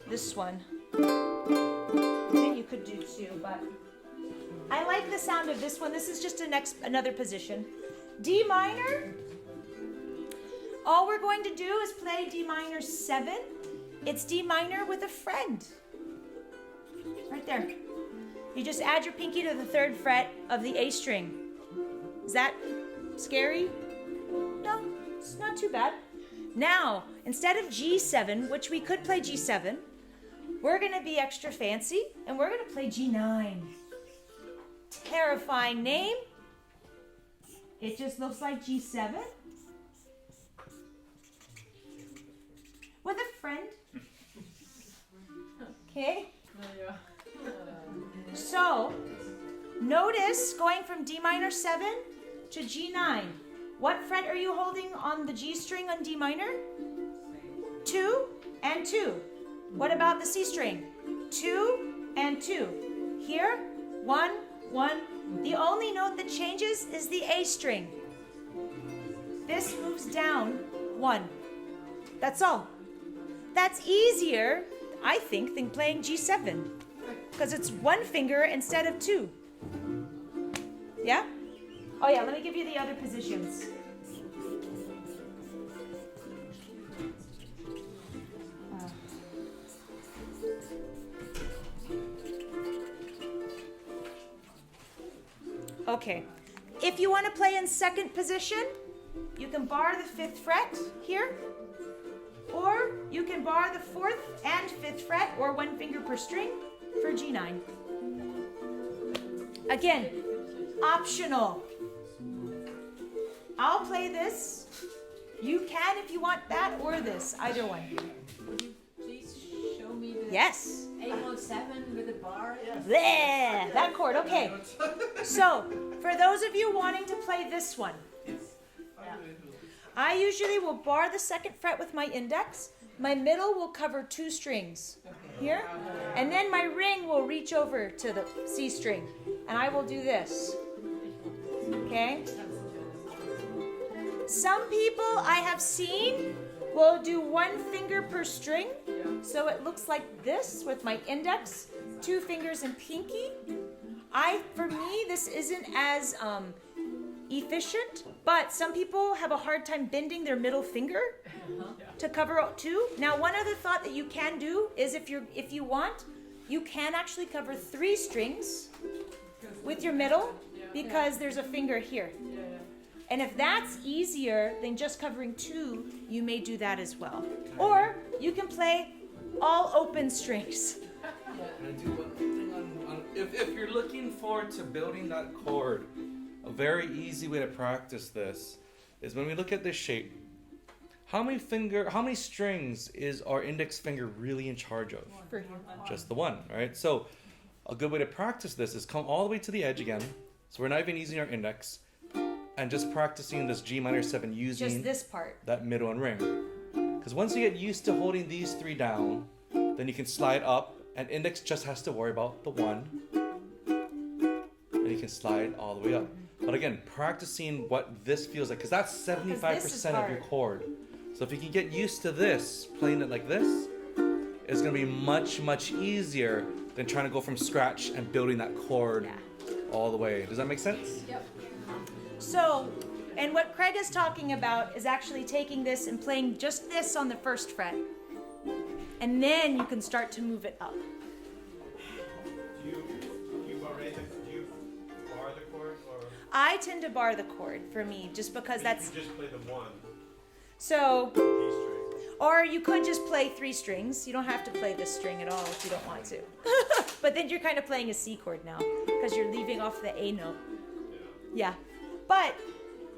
this one that you could do too, but I like the sound of this one. This is just another position. D minor, all we're going to do is play D minor 7. It's D minor with a friend. Right there. You just add your pinky to the 3rd fret of the A string. Is that scary? No, it's not too bad. Now, instead of G7, which we could play G7, we're going to be extra fancy, and we're going to play G9. Terrifying name. It just looks like G7. With a friend. Okay? So, notice going from D minor 7 to G9. What fret are you holding on the G string on D minor? 2 and 2. What about the C string? 2 and 2. Here, 1, 1. The only note that changes is the A string. This moves down 1. That's all. That's easier, I think, than playing G7. Because it's 1 finger instead of 2. Yeah? Oh yeah, let me give you the other positions. Okay. If you want to play in second position, you can bar the 5th fret here, or you can bar the 4th and 5th fret, or 1 finger per string for G9. Again, optional. I'll play this. You can if you want that or this, either one. Would you please show me the Yes. A07 with the bar? Bleh, that chord, okay. So, for those of you wanting to play this one, I usually will bar the second fret with my index. My middle will cover 2 strings here, and then my ring will reach over to the C string, and I will do this. Okay? Some people I have seen will do 1 finger per string, so it looks like this with my index, 2 fingers and pinky. For me, this isn't as efficient, but some people have a hard time bending their middle finger to cover 2. Now, one other thought that you can do is if you want, you can actually cover 3 strings with your middle because there's a finger here. And if that's easier than just covering 2, you may do that as well. Or you can play all open strings. Can I do one thing on if you're looking forward to building that chord, a very easy way to practice this is when we look at this shape. How many strings is our index finger really in charge of? For you. Just the one, right? So a good way to practice this is come all the way to the edge again. So we're not even using our index and just practicing this G minor 7 using Just this part. that middle one ring. Because once you get used to holding these 3 down, then you can slide up and index just has to worry about the 1. And you can slide all the way up. But again, practicing what this feels like, because that's 75% of your chord. So if you can get used to this, playing it like this, it's going to be much, much easier than trying to go from scratch and building that chord all the way. Does that make sense? Yep. So, and what Craig is talking about is actually taking this and playing just this on the first fret. And then you can start to move it up. Do you bar the chord or I tend to bar the chord for me just because that's you just play the 1 so. G string? Or you could just play 3 strings. You don't have to play this string at all if you don't want to. But then you're kind of playing a C chord now because you're leaving off the A note. Yeah. But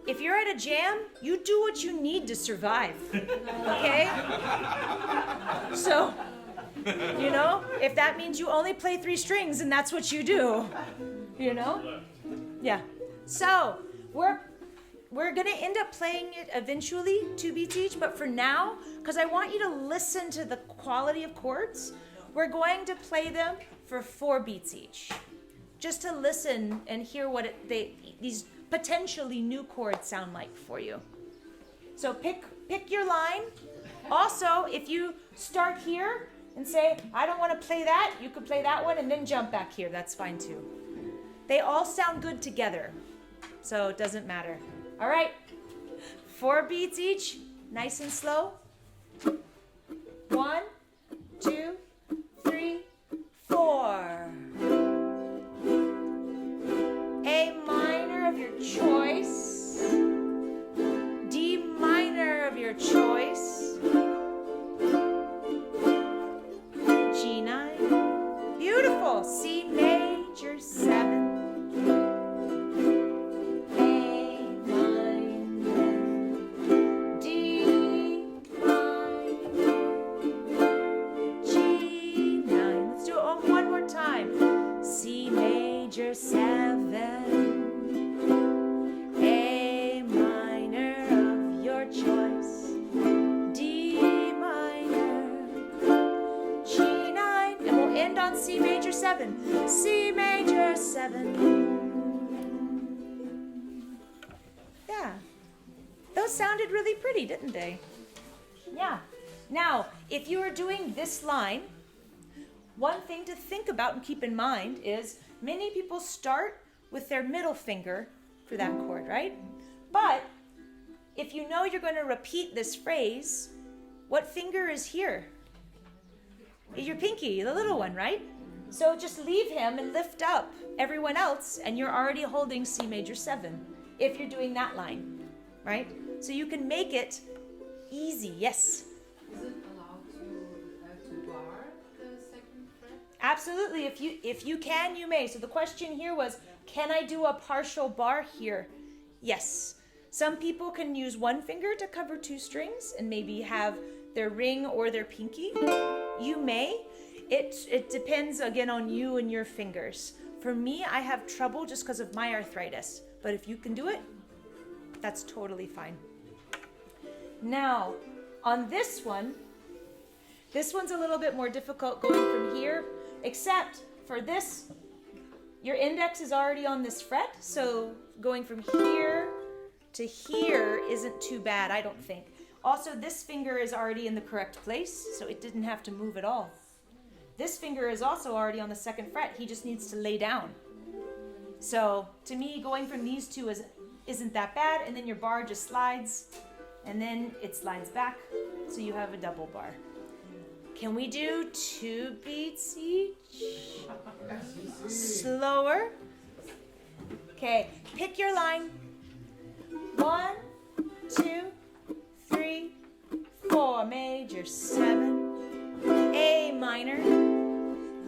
if you're at a jam, you do what you need to survive. Okay? So, you know, if that means you only play 3 strings, and that's what you do. You know? Yeah. So, we're going to end up playing it eventually, 2 beats each, but for now, because I want you to listen to the quality of chords, we're going to play them for 4 beats each. Just to listen and hear what these potentially new chords sound like for you. So pick your line. Also, if you start here and say, I don't want to play that, you could play that one and then jump back here. That's fine too. They all sound good together, so it doesn't matter. All right, 4 beats each, nice and slow. 1, 2, 3, 4. A minor of your choice. D minor of your choice. G9. Beautiful. C major 7. Major 7, A minor of your choice, D minor, G9, and we'll end on C major 7, C major 7. Yeah, those sounded really pretty, didn't they? Yeah. Now, if you are doing this line, one thing to think about and keep in mind is many people start with their middle finger for that chord, right? But if you know you're going to repeat this phrase, what finger is here? Your pinky, the little one, right? So just leave him and lift up everyone else, and you're already holding C major 7 if you're doing that line, right? So you can make it easy. Yes? Is it allowed to bar the second fret? Absolutely. If you can, you may. So the question here was, can I do a partial bar here? Yes. Some people can use one finger to cover two strings and maybe have their ring or their pinky. You may. It depends again on you and your fingers. For me, I have trouble just because of my arthritis. But if you can do it, that's totally fine. Now, on this one's a little bit more difficult going from here, except for this, your index is already on this fret, so going from here to here isn't too bad, I don't think. Also, this finger is already in the correct place, so it didn't have to move at all. This finger is also already on the second fret, he just needs to lay down. So, to me, going from these two isn't that bad, and then your bar just slides, and then it slides back, so you have a double bar. Can we do 2 beats each? Slower. Okay, pick your line. 1, 2, 3, 4, major 7, A minor,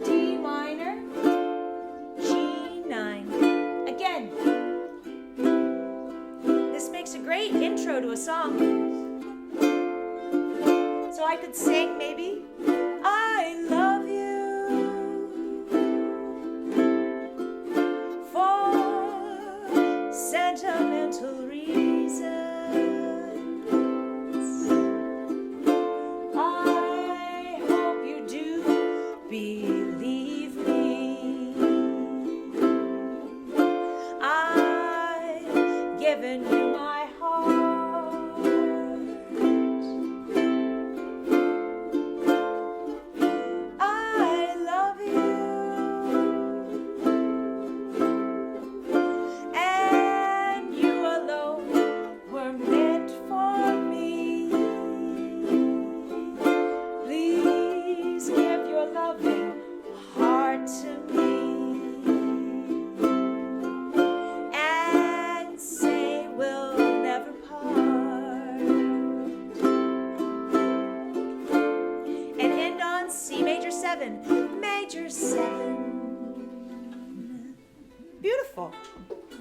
D minor, G9. Again, this makes a great intro to a song. So I could sing maybe, I love you for sentimental reasons. I hope you do believe me. I've given you my heart. Major 7. Beautiful.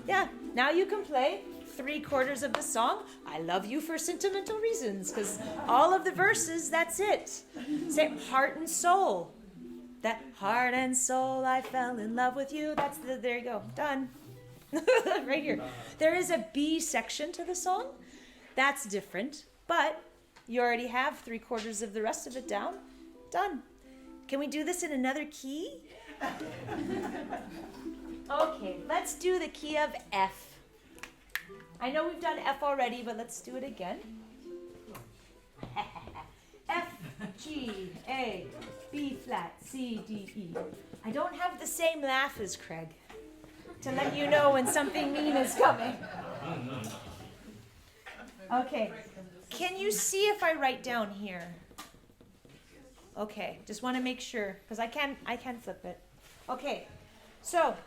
Yeah, now you can play 3/4 of the song, I love you for sentimental reasons, because all of the verses, that's it. Say heart and soul. That heart and soul, I fell in love with you. There you go, done. Right here. There is a B section to the song. That's different, but you already have 3/4 of the rest of it down. Done. Can we do this in another key? Okay, let's do the key of F. I know we've done F already, but let's do it again. F, G, A, B flat, C, D, E. I don't have the same laugh as Craig to let you know when something mean is coming. Okay, can you see if I write down here? Okay, just want to make sure, because I can flip it. Okay, so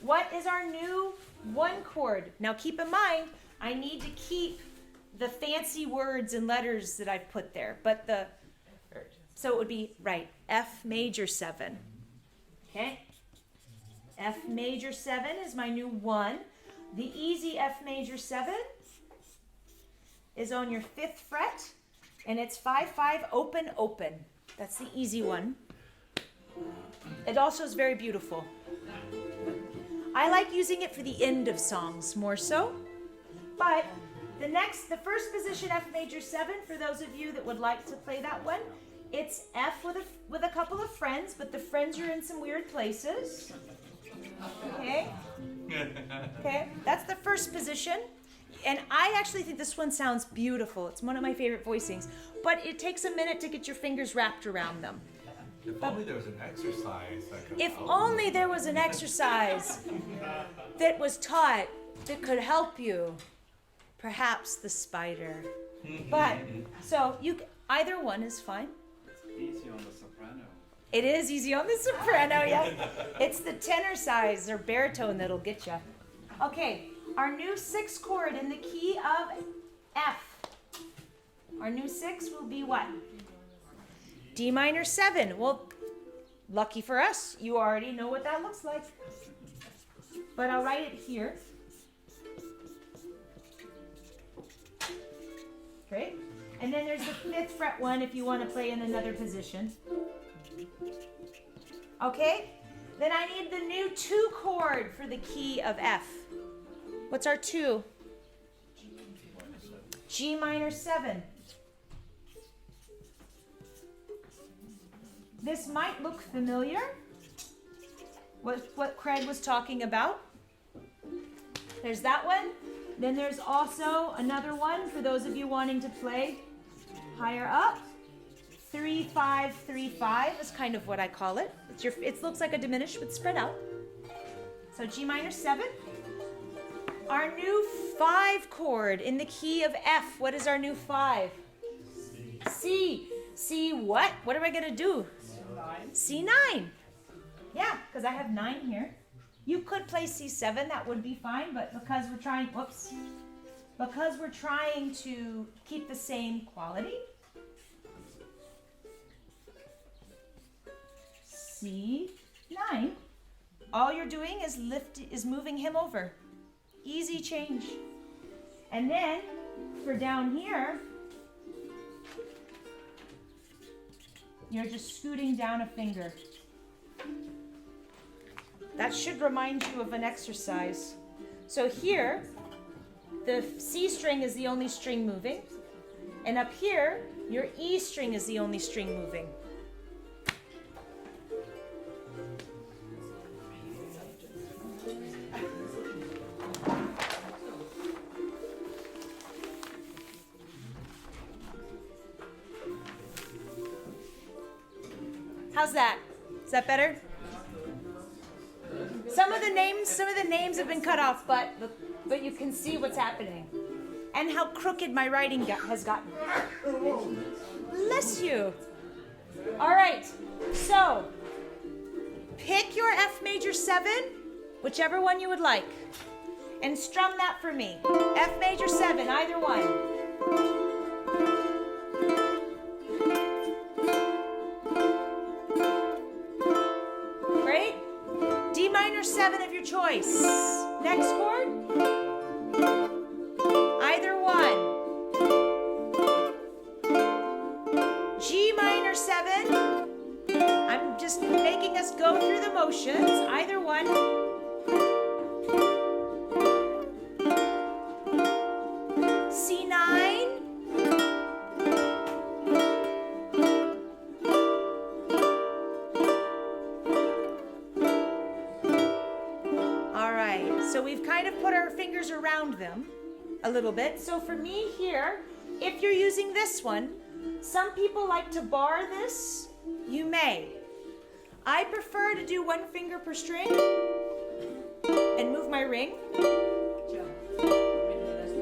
what is our new 1 chord? Now keep in mind, I need to keep the fancy words and letters that I've put there, so it would be, right, F major 7. Okay, F major 7 is my new 1. The easy F major 7 is on your 5th fret. And it's 5/5 open, open. That's the easy one. It also is very beautiful. I like using it for the end of songs more so. But the first position, F major 7, for those of you that would like to play that one, it's F with a couple of friends, but the friends are in some weird places. Okay? Okay, that's the first position. And I actually think this one sounds beautiful. It's one of my favorite voicings. But it takes a minute to get your fingers wrapped around them. If only there was an exercise that could If help. only there was an exercise that was taught that could help you. Perhaps the spider. But, so either one is fine. Easy on the soprano. It is easy on the soprano, yeah. It's the tenor size or baritone that'll get you. Okay. Our new 6th chord in the key of F. Our new 6 will be what? D minor 7. Well, lucky for us, you already know what that looks like. But I'll write it here. Okay? And then there's the 5th fret one if you want to play in another position. Okay? Then I need the new 2 chord for the key of F. What's our 2? G minor 7. This might look familiar. What Craig was talking about. There's that one. Then there's also another one for those of you wanting to play higher up. 3-5-3-5 is kind of what I call it. It looks like a diminished but spread out. So G minor 7. Our new 5 chord in the key of F. What is our new 5? C. C what? What am I going to do? C9. Yeah, because I have 9 here. You could play C7, that would be fine, but because we're trying, because we're trying to keep the same quality. C9. All you're doing is moving him over. Easy change. And then for down here, you're just scooting down a finger. That should remind you of an exercise. So here, the C string is the only string moving. And up here, your E string is the only string moving. How's that? Is that better? Some of the names have been cut off, but you can see what's happening. And how crooked my writing has gotten. Bless you. All right. So, pick your F major 7, whichever one you would like. And strum that for me. F major 7, either one. Great. D minor 7 of your choice. Next chord. Either one. G minor 7. I'm just making us go through the motions. Either one. C9. All right, so we've kind of put our fingers around them a little bit. So for me here, if you're using this one, some people like to bar this. You may. I prefer to do 1 finger per string and move my ring.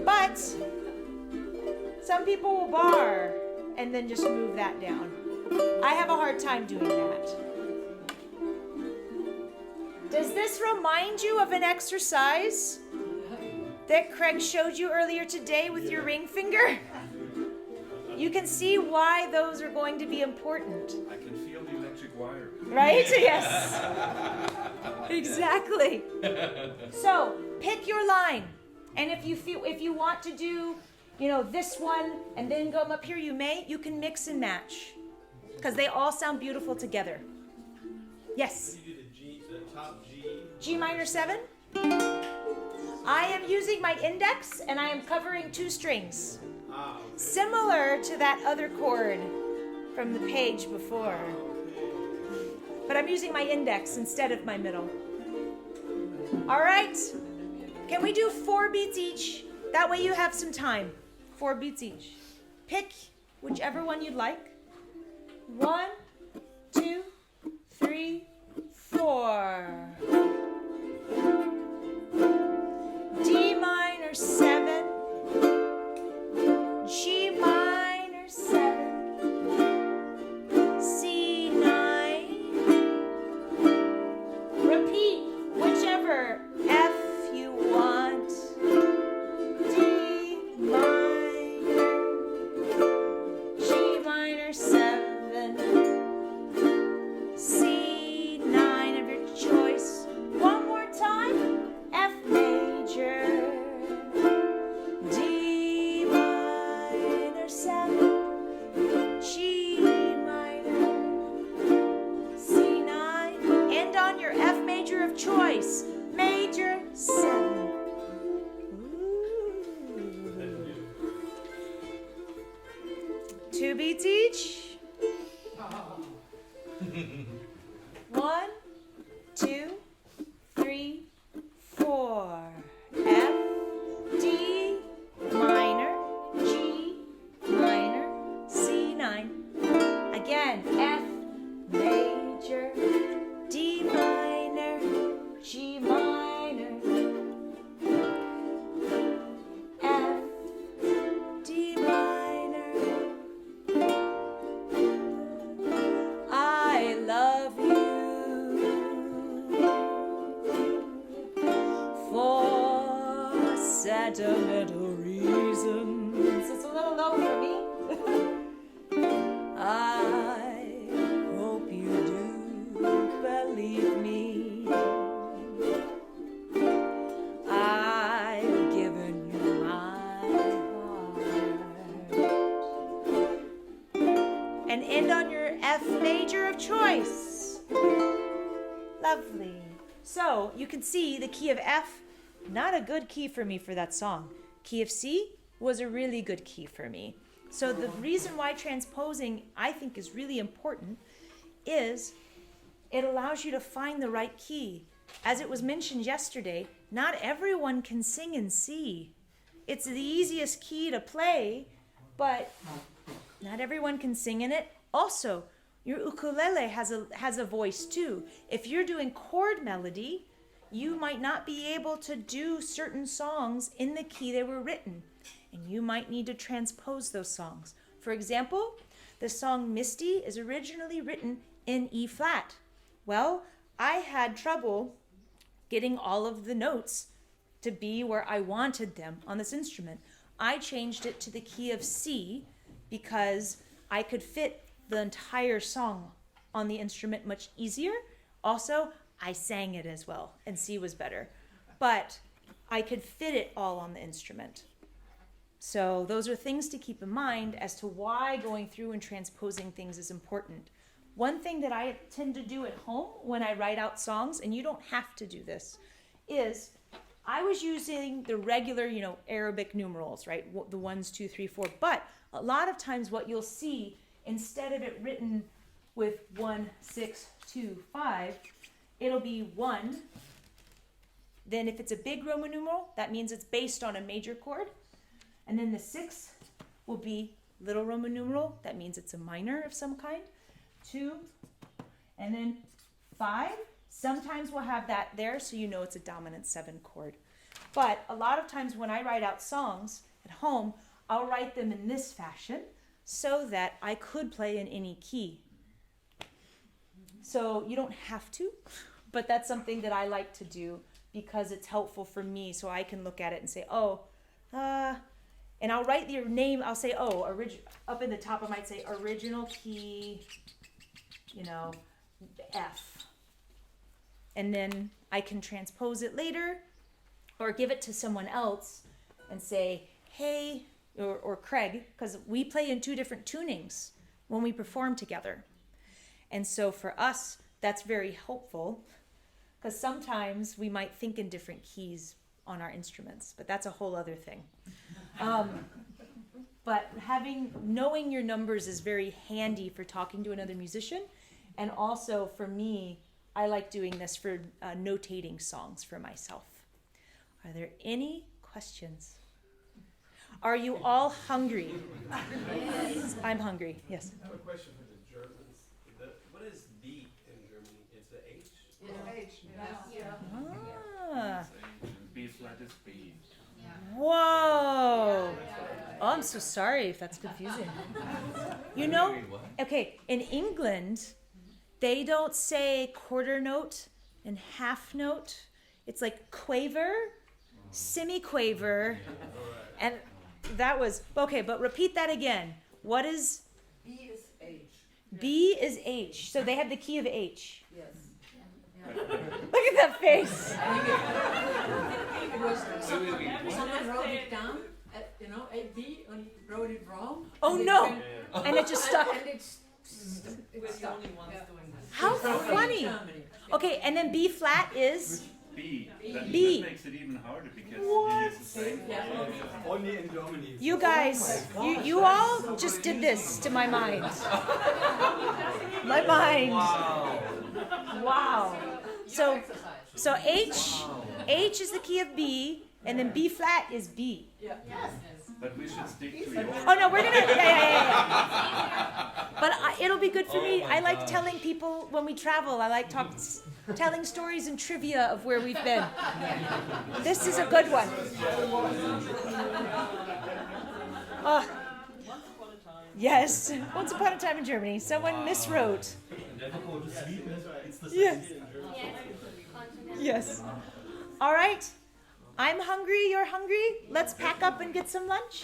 But some people will bar and then just move that down. I have a hard time doing that. Does this remind you of an exercise that Craig showed you earlier today with your ring finger? You can see why those are going to be important. I can feel the electric wire. Right? Yes. Exactly. So, pick your line. And if you want to do, this one and then go up here, you can mix and match. Because they all sound beautiful together. Yes. You do the top G. G minor 7. I am using my index and I am covering 2 strings. Okay. Similar to that other chord from the page before. But I'm using my index instead of my middle. All right. Can we do 4 beats each? That way you have some time. 4 beats each. Pick whichever one you'd like. 1, 2, 3, 4. D minor 7. G minor 7. C9. Repeat whichever F you want. D minor. G minor 7. choice, major 7. Ooh. Two beats each. 1, 2, 3, 4. F, D, minor, G, minor, C9. Again, F, major, D minor, G minor, F, D minor. I love you for sentimental reasons. It's a little low for me. I hope you do believe me. I've given you my heart. And end on your F major of choice. Lovely. So you can see the key of F, not a good key for me for that song. Key of C was a really good key for me. So the reason why transposing I think is really important is it allows you to find the right key. As it was mentioned yesterday, not everyone can sing in C. It's the easiest key to play, but not everyone can sing in it. Also, your ukulele has a voice too. If you're doing chord melody, you might not be able to do certain songs in the key they were written, and you might need to transpose those songs. For example, the song Misty is originally written in E flat. Well, I had trouble getting all of the notes to be where I wanted them on this instrument. I changed it to the key of C because I could fit the entire song on the instrument much easier. Also, I sang it as well, and C was better. But I could fit it all on the instrument. So those are things to keep in mind as to why going through and transposing things is important. One thing that I tend to do at home when I write out songs, and you don't have to do this, is I was using the regular, Arabic numerals, right? The 1, 2, 3, 4. But a lot of times what you'll see, instead of it written with 1, 6, 2, 5, it'll be 1. Then if it's a big Roman numeral, that means it's based on a major chord. And then the 6 will be little Roman numeral. That means it's a minor of some kind. 2. And then 5. Sometimes we'll have that there so you know it's a dominant 7 chord. But a lot of times when I write out songs at home, I'll write them in this fashion so that I could play in any key. So you don't have to, but that's something that I like to do because it's helpful for me so I can look at it and say, and I'll write your name, I'll say, up in the top I might say original key, F. And then I can transpose it later or give it to someone else and say, hey, or Craig, because we play in 2 different tunings when we perform together. And so for us, that's very helpful because sometimes we might think in different keys on our instruments, but that's a whole other thing. But knowing your numbers is very handy for talking to another musician. And also for me, I like doing this for notating songs for myself. Are there any questions? Are you all hungry? Yes. I'm hungry, yes. I have a question for the Germans. What is B in Germany? It's the H? H. Ah. B flat is B. Whoa. Oh, I'm so sorry if that's confusing. Okay, in England, they don't say quarter note and half note. It's like quaver, semi-quaver, and that was, okay, but repeat that again. What is? B is H. B is H. So they have the key of H. Yes. Look at that face. Someone wrote it down, A, B, and wrote it wrong. Oh no! And it just stuck. And it's We're the only ones doing this. How funny. Okay, and then B flat is B. B. That makes it even harder because you use the same. Only in Germany. you guys. You all just did this to my mind. My mind. Wow. So H is the key of B, and then B flat is B. But we should stick to your. Oh no, we're gonna. Yeah. But it'll be good for me. I like telling people when we travel. I like telling stories and trivia of where we've been. This is a good one. Oh. Yes. Once upon a time in Germany, someone miswrote. Yes. Yes. All right. I'm hungry. You're hungry. Let's pack up and get some lunch.